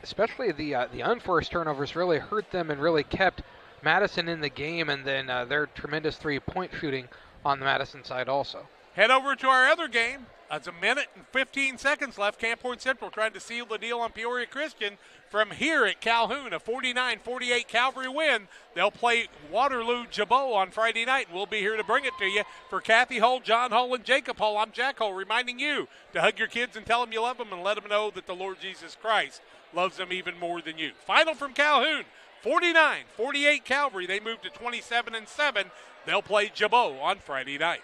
Especially the unforced turnovers really hurt them and really kept Madison in the game, and then their tremendous three-point shooting on the Madison side also. Head over to our other game. It's a minute and 15 seconds left. Camp Point Central trying to seal the deal on Peoria Christian from here at Calhoun. A 49-48 Calvary win. They'll play Waterloo Jabot on Friday night, and we'll be here to bring it to you. For Kathy Hull, John Hull, and Jacob Hull, I'm Jack Hull, reminding you to hug your kids and tell them you love them and let them know that the Lord Jesus Christ loves them even more than you. Final from Calhoun. 49-48 Calvary. They move to 27-7. They'll play Jabot on Friday night.